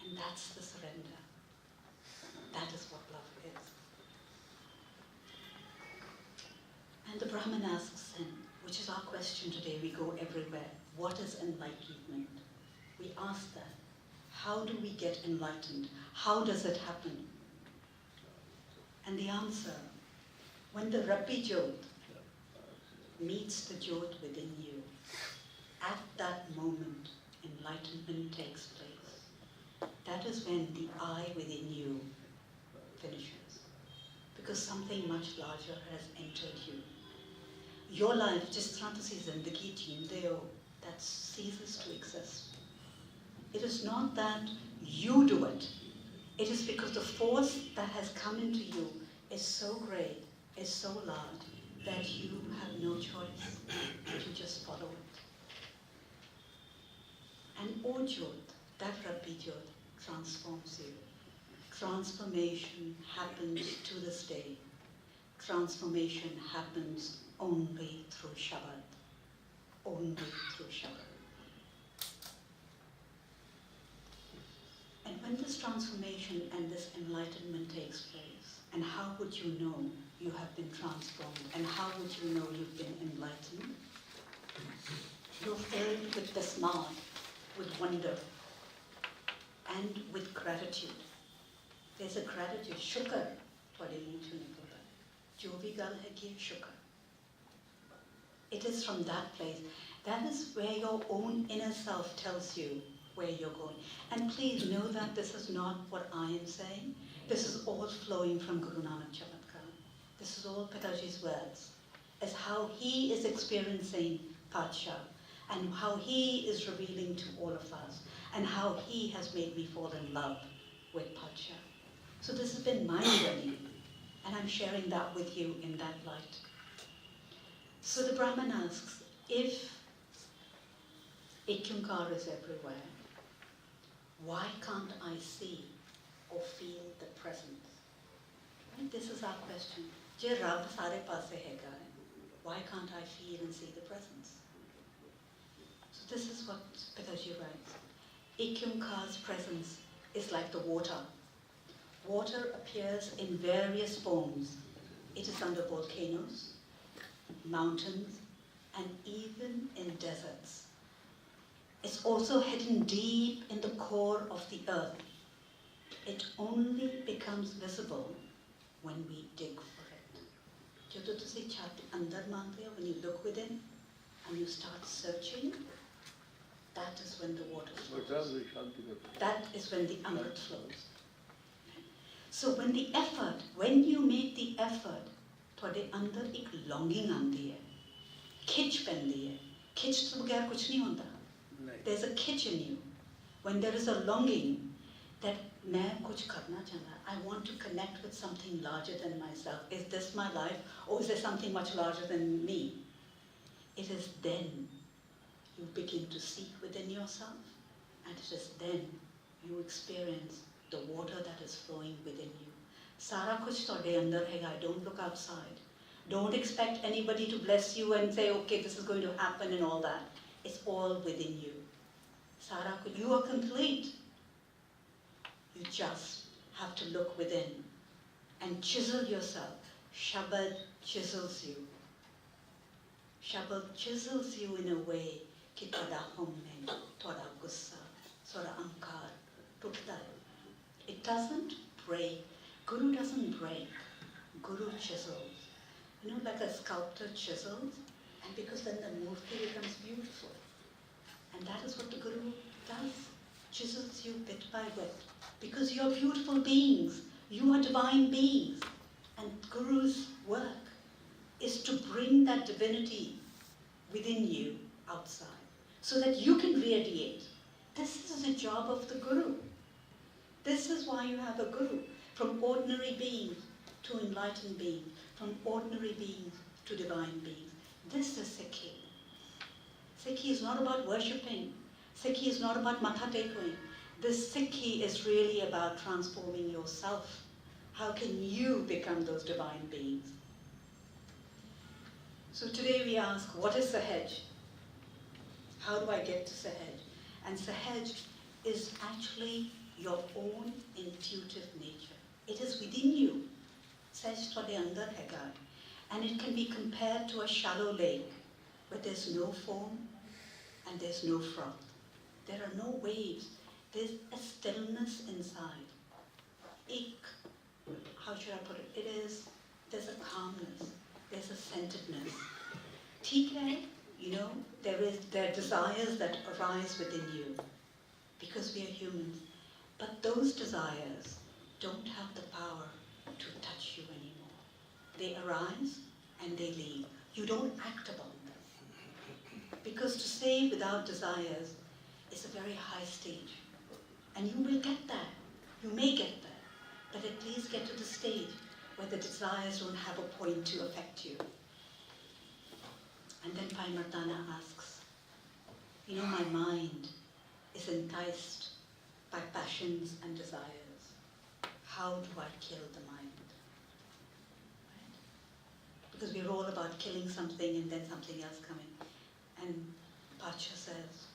D: And that's the surrender. That is what love is. And the Brahman asks then, which is our question today, we go everywhere, what is enlightenment? We ask that. How do we get enlightened? How does it happen? And the answer, when the Rabbi Jyot meets the Jyot within you, at that moment, enlightenment takes place. That is when the I within you finishes. Because something much larger has entered you. Your life, just ਤਰ੍ਹਾਂ ਤੁਸੀਂ ਜ਼ਿੰਦਗੀ ਜੀਂਦੇ ਹੋ, that ceases to exist. It is not that you do it. It is because the force that has come into you is so great, is so large, that you have no choice to just follow it. And O Jyot, that Rabbi Jyot, transforms you. Transformation happens to this day. Transformation happens only through Shabad. Only through Shabad. And when this transformation and this enlightenment takes place, and how would you know you have been transformed, and how would you know you've been enlightened? You're filled with tasmad, with wonder, and with gratitude. There's a gratitude, shukr, ਤੁਹਾਡੇ ਮੂੰਹ ਚੋਂ ਨਿਕਲਦਾ, ਜੋ ਵੀ ਗੱਲ ਹੈਗੀ ਹੈ ਸ਼ੁਕਰ. It is from that place. That is where your own inner self tells you where you're going. And please know that this is not what I am saying. This is all flowing from Guru Nanak Chamatkar. This is all Pitaji's words. As how he is experiencing Padsha, and how he is revealing to all of us, and how he has made me fall in love with Padsha. So this has been my journey, and I'm sharing that with you in that light. So the Brahman asks, if Ikyunkar is everywhere, why can't I see or feel the presence? Right? This is our question. Je Rab sare paase hega hai, why can't I feel and see the presence? So this is what Pitaji writes. Ikyunkar's presence is like the water. Water appears in various forms. It is under volcanoes, mountains, and even in deserts. It's also hidden deep in the core of the earth. It only becomes visible when we dig for it. ਜਦੋਂ ਤੁਸੀਂ ਛੱਤ ਅੰਦਰ ਮੰਗਦੇ ਹੋ, when you look within and you start searching, that is when the water flows. That is when the Amrit flows. So when you make the effort, ਤੁਹਾਡੇ ਅੰਦਰ ਇੱਕ longing ਆਉਂਦੀ ਹੈ, ਖਿੱਚ ਪੈਂਦੀ ਹੈ. ਖਿੱਚ ਤੋਂ ਬਗੈਰ ਕੁਝ ਨਹੀਂ ਹੁੰਦਾ. There's a kitch in you. When there is a longing that मैं कुछ करना चाहता, I want to connect with something larger than myself. Is this my life, or is there something much larger than me? It is then you begin to seek within yourself, and it is then you experience the water that is flowing within you. सारा कुछ ਤੁਹਾਡੇ ਅੰਦਰ ਹੈਗਾ. Don't look outside. Don't expect anybody to bless you and say, okay, this is going to happen and all that. It's all within you. You are complete. You just have to look within and chisel yourself. Shabad chisels you. Shabad chisels you in a way कि ਤੁਹਾਡਾ ਹਉਮੈ, ਤੁਹਾਡਾ ਗੁੱਸਾ, ਤੁਹਾਡਾ ਅਹੰਕਾਰ ਟੁੱਟਦਾ ਹੈ. It doesn't break. Guru doesn't break. Guru chisels. You know, like a sculptor chisels, and because then the murti becomes beautiful. chisels you bit by bit, because you're beautiful beings. You are divine beings. And Guru's work is to bring that divinity within you outside, so that you can radiate. This is the job of the Guru. This is why you have a Guru. From ordinary beings to enlightened beings, from ordinary beings to divine beings. This is Sikhi. Sikhi is not about worshipping. Sikhi is not about matha tekuing. This Sikhi is really about transforming yourself. How can you become those divine beings? So today we ask, what is Sahaj? How do I get to Sahaj? And Sahaj is actually your own intuitive nature. It is within you. Sahaj tode andar hai. And it can be compared to a shallow lake where there's no foam and there's no froth. There are no waves. There's a stillness inside. How should I put it? There's a calmness. There's a centeredness. ठीक है, there are desires that arise within you because we are humans. But those desires don't have the power to touch you anymore. They arise and they leave. You don't act upon them. Because to say without desires is a very high stage. And you will get there. You may get there. But at least get to the stage where the desires don't have a point to affect you. And then Bhai Mardana asks, my mind is enticed by passions and desires. How do I kill the mind? Right? Because we're all about killing something and then something else coming. And Pacha says,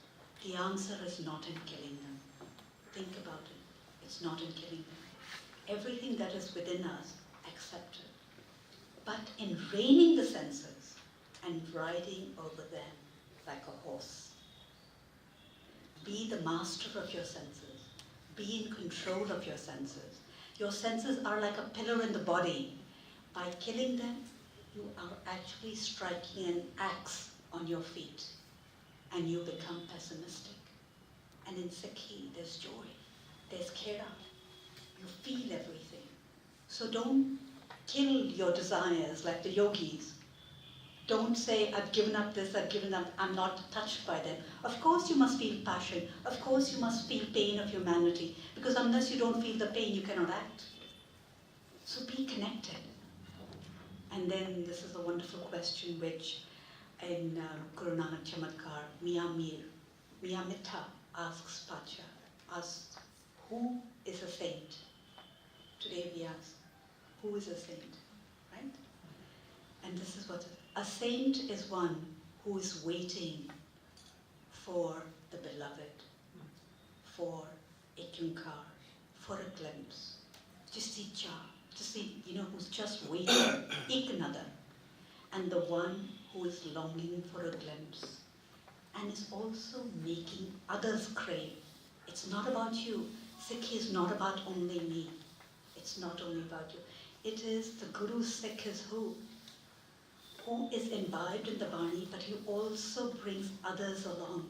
D: the answer is not in killing them. Think about it. It's not in killing them. Everything that is within us, accept it. But in reining the senses and riding over them like a horse. Be the master of your senses. Be in control of your senses. Your senses are like a pillar in the body. By killing them, you are actually striking an axe on your feet. And you become pessimistic. And in Sikhi, there's joy. There's kera. You feel everything. So don't kill your desires like the yogis. Don't say, I've given up this, I've given up, I'm not touched by them. Of course you must feel passion. Of course you must feel pain of humanity. Because unless you don't feel the pain, you cannot act. So be connected. And then this is a wonderful question which in Guru Nanak Chamatkar, Mia Mitha asks Pacha, asks, who is a saint? Today we ask, who is a saint, right? And this is what a saint is one who is waiting for the beloved, for a kinkar, for a glimpse. Just see, who's just waiting, ik another. And the one who is longing for a glimpse and is also making others crave. It's not about you. Sikh is not about only me. It's not only about you. It is the Guru's Sikh is who is imbibed in the Bani, but he also brings others along.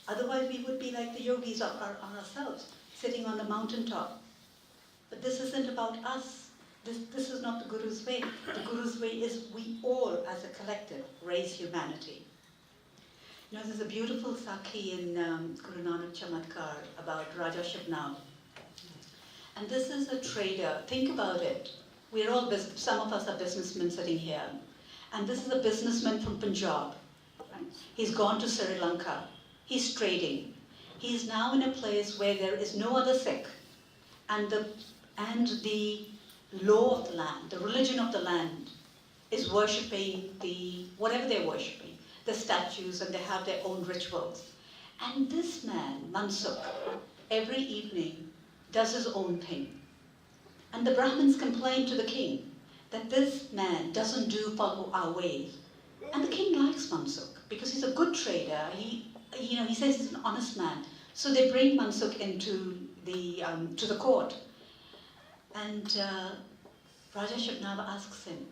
D: Otherwise we would be like the yogis ourselves, sitting on the mountaintop. But this isn't about us. This is not the Guru's way. The Guru's way is we all, as a collective, raise humanity. There's a beautiful sakhi in Guru Nanak Chamatkar about Raja Shibnal. And this is a trader. Think about it. We're all some of us are businessmen sitting here. And this is a businessman from Punjab. Right? He's gone to Sri Lanka. He's trading. He's now in a place where there is no other Sikh. And the law of the land, the religion of the land, is worshipping whatever they're worshipping, the statues, and they have their own rituals. And this man, Mansukh, every evening does his own thing. And the Brahmins complain to the king that this man doesn't follow our ways. And the king likes Mansukh because he's a good trader. He says he's an honest man. So they bring Mansukh into to the court. And Raja Shibnal asks him,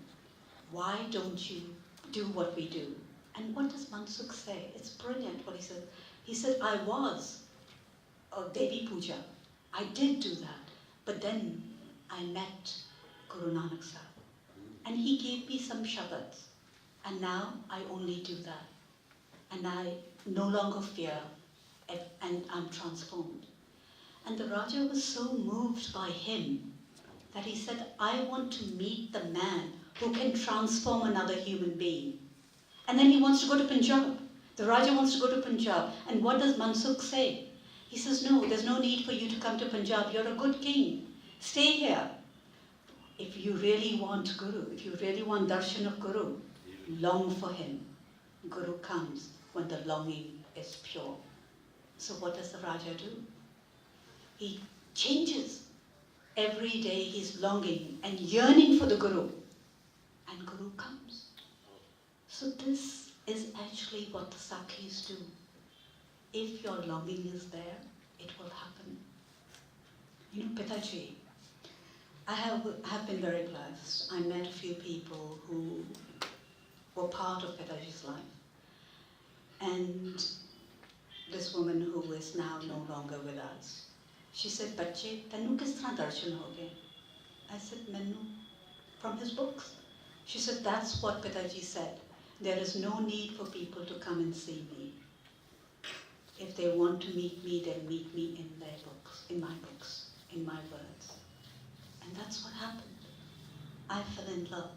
D: why don't you do what we do? And what does Mansukh say? It's brilliant what he says. He said, I was Devi Puja. I did do that. But then I met Guru Nanak Sahib. And he gave me some shabads. And now I only do that. And I no longer fear, and I'm transformed. And the Raja was so moved by him that he said, I want to meet the man who can transform another human being. And then he wants to go to Punjab. The Raja wants to go to Punjab. And what does Mansukh say? He says, no, there's no need for you to come to Punjab. You're a good king. Stay here. If you really want Guru, if you really want darshan of Guru, long for him. Guru comes when the longing is pure. So what does the Raja do? He changes. Every day he's longing and yearning for the Guru. And Guru comes. So this is actually what the Sakhis do. If your longing is there, it will happen. You know, Pitaji, I have been very blessed. I met a few people who were part of Pitaji's life. And this woman who is now no longer with us, she said, Bache, tanu kis tarah darshan ho gaye? I said, Manu, from his books. She said, that's what Pitaji said. There is no need for people to come and see me. If they want to meet me, they'll meet me in their books, in my words. And that's what happened. I fell in love.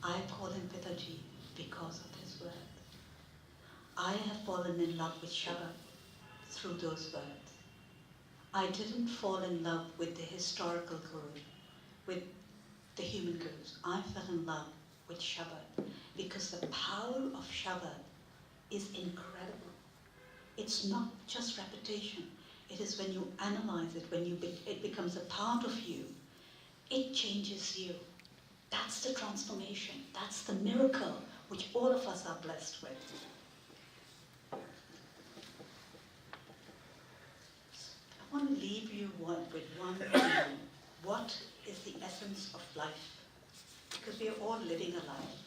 D: I call him Pitaji because of his words. I have fallen in love with Shabad through those words. I didn't fall in love with the historical Guru, with the human Gurus. I fell in love with Shabad because the power of Shabad is incredible. It's not just repetition. It is when you analyze it, when it becomes a part of you, it changes you. That's the transformation. That's the miracle which all of us are blessed with. I want to leave you with one thing. What is the essence of life? Because we are all living a life.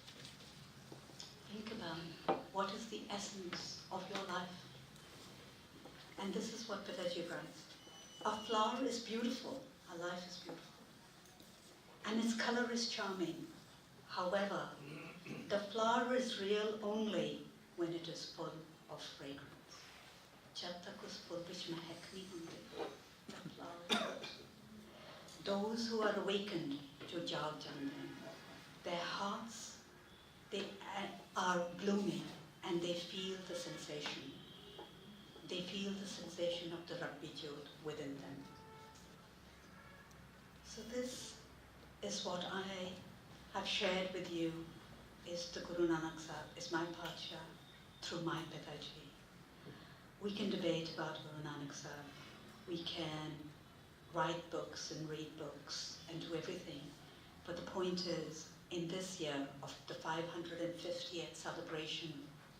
D: Think about what is the essence of your life. And this is what Pitaji writes. A flower is beautiful, a life is beautiful. And its color is charming. However, the flower is real only when it is full of fragrance. Jab tak us phul vich mehak nahi hunde, the flower is. Those who are awakened, jo jaag jante hain, their hearts, they are blooming and they feel the sensation. They feel the sensation of the Rabbi Jyot within them. So this is what I have shared with you, is the Guru Nanak Sahib, is my Pacha through my Pitaji. We can debate about Guru Nanak Sahib. We can write books and read books and do everything. But the point is, in this year of the 550th celebration,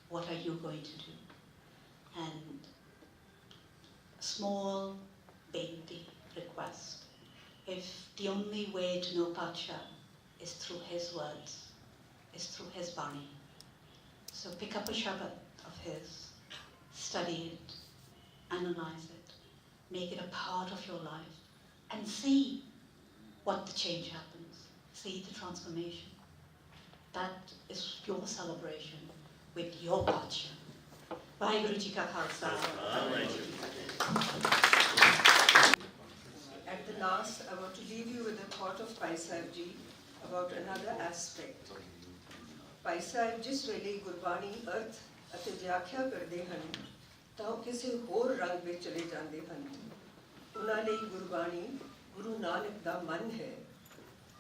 D: what are you going to do? And a small baby request. If the only way to know Pacha is through his words, is through his Bani. So pick up a Shabad of his, study it, analyze it, make it a part of your life, and see what the change happens. See the transformation. That is your celebration with your Pacha. Bhai Guru Ji Ka Khalsa.
E: At the last, I want to leave you with a thought of Bhai Sahib Ji about another aspect. Bhai Sahib जिस वेले गुरबाणी अर्थ ਅਤੇ ਵਿਆਖਿਆ ਕਰਦੇ ਹਨ ਤਾਂ ਉਹ ਕਿਸੇ ਹੋਰ ਰੰਗ ਵਿੱਚ ਚਲੇ ਜਾਂਦੇ ਹਨ। ਉਹਨਾਂ ਲਈ ਗੁਰਬਾਣੀ ਗੁਰੂ ਨਾਨਕ ਦਾ ਮਨ ਹੈ।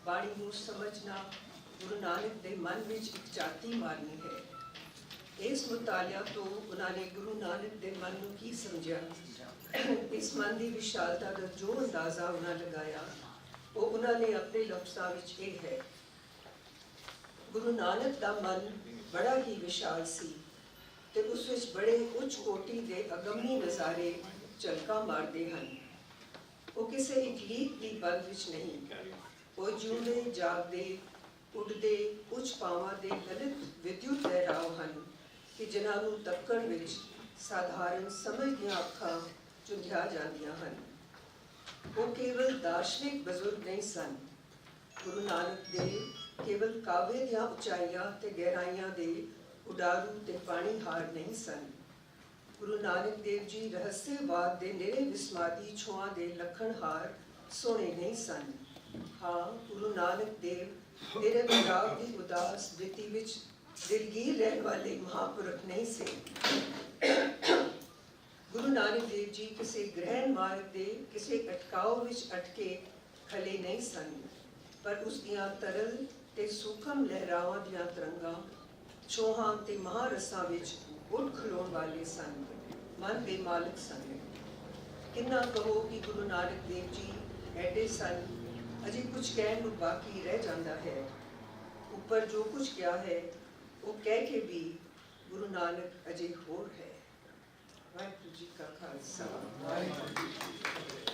E: ਬਾਣੀ ਨੂੰ ਸਮਝਣਾ ਗੁਰੂ ਨਾਨਕ ਦੇ ਮਨ ਵਿੱਚ ਇੱਕ ਝਾਤੀ ਮਾਰਨੀ ਹੈ। ਇਸ ਮੁਤਾਲਿਆ ਤੋਂ ਉਹਨਾਂ ਨੇ ਗੁਰੂ ਨਾਨਕ ਦੇ ਮਨ ਨੂੰ ਕੀ ਸਮਝਿਆ, ਇਸ ਮਨ ਦੀ ਵਿਸ਼ਾਲਤਾ ਦਾ ਜੋ ਅੰਦਾਜ਼ਾ ਉਹਨਾਂ ਲਗਾਇਆ, ਉਹ ਉਹਨਾਂ ਨੇ ਆਪਣੇ ਲਫ਼ਜ਼ਾਂ ਵਿੱਚ ਇਹ ਹੈ। ਗੁਰੂ ਨਾਨਕ ਦਾ ਮਨ ਬੜਾ ਹੀ ਵਿਸ਼ਾਲ ਸੀ ਤੇ ਉਸ ਵਿੱਚ ਬੜੇ ਉੱਚ ਕੋਟੀ ਦੇ ਅਗੰਮੀ ਨਜ਼ਾਰੇ ਝਲਕਾਂ ਮਾਰਦੇ ਹਨ। ਉਹ ਕਿਸੇ ਇੱਕ ਲੀਕ ਦੀ ਬਲ ਵਿੱਚ ਨਹੀਂ, ਉਹ ਜਿਉਂਦੇ ਜਾਗਦੇ ਉੱਡਦੇ ਉੱਚ ਪਾਵਾਂ ਦੇ ਲਲਿਤ ਵਿਦਯੁਤ ਲਹਿਰਾਵ ਹਨ ਕਿ ਜਿਨ੍ਹਾਂ ਨੂੰ ਤੱਕਣ ਵਿੱਚ ਸਾਧਾਰਨ ਸਮਝ ਦੀਆਂ ਅੱਖਾਂ ਚੁੰਝਾ ਜਾਂਦੀਆਂ ਹਨ। ਉਹ ਕੇਵਲ ਦਾਰਸ਼ਨਿਕ ਬਜ਼ੁਰਗ ਨਹੀਂ ਸਨ। ਗੁਰੂ ਨਾਨਕ ਦੇਵ ਕੇਵਲ ਕਾਵਿ ਦੀਆਂ ਉਚਾਈਆਂ ਤੇ ਗਹਿਰਾਈਆਂ ਦੇ ਉਡਾਰੂ ਤੇ ਪਾਣੀਹਾਰ ਨਹੀਂ ਸਨ। ਗੁਰੂ ਨਾਨਕ ਦੇਵ ਜੀ ਰਹੱਸਵਾਦ ਦੇ ਨਿਰੇ ਵਿਸਮਾਦੀ ਛੋਹਾਂ ਦੇ ਲਖਣਹਾਰ ਸੋਹਣੇ ਨਹੀਂ ਸਨ। ਹਾਂ, ਗੁਰੂ ਨਾਨਕ ਦੇਵ ਮੇਰੇ ਵਿਰਾਗ ਦੀ ਉਦਾਸ ਬ੍ਰਿਤੀ ਵਿੱਚ ਦਿਲਗੀਰ ਰਹਿਣ ਵਾਲੇ ਮਹਾਂਪੁਰਖ ਨਹੀਂ ਸੀ। ਗੁਰੂ ਨਾਨਕ ਦੇਵ ਜੀ ਕਿਸੇ ਗ੍ਰਹਿਣ ਮਾਰਗ ਦੇ ਕਿਸੇ ਅਟਕਾਓ ਵਿੱਚ ਅਟਕੇ ਖਲੇ ਨਹੀਂ ਸਨ, ਪਰ ਉਸ ਦੀਆਂ ਤਰਲ ਤੇ ਸੂਖਮ ਲਹਿਰਾਵਾਂ ਦੀਆਂ ਤਰੰਗਾਂ ਛੋਹਾਂ ਤੇ ਮਹਾਰਸਾਂ ਵਿੱਚ ਉੱਠ ਖਲੋਣ ਵਾਲੇ ਸਨ, ਮਨ ਦੇ ਮਾਲਕ ਸਨ। ਕਿੰਨਾ ਕਹੋ ਕਿ ਗੁਰੂ ਨਾਨਕ ਦੇਵ ਜੀ ਐਡੇ ਸਨ, ਅਜੇ ਕੁਝ ਕਹਿਣ ਨੂੰ ਬਾਕੀ ਰਹਿ ਜਾਂਦਾ ਹੈ। ਉੱਪਰ ਜੋ ਕੁਝ ਕਿਹਾ ਹੈ ਉਹ ਕਹਿ ਕੇ ਵੀ ਗੁਰੂ ਨਾਨਕ ਅਜੇ ਹੋਰ ਹੈ। ਵਾਹਿਗੁਰੂ ਜੀ ਕਾ ਖਾਲਸਾ, ਵਾਹਿਗੁਰੂ ਜੀ ਕੀ ਫਤਿਹ।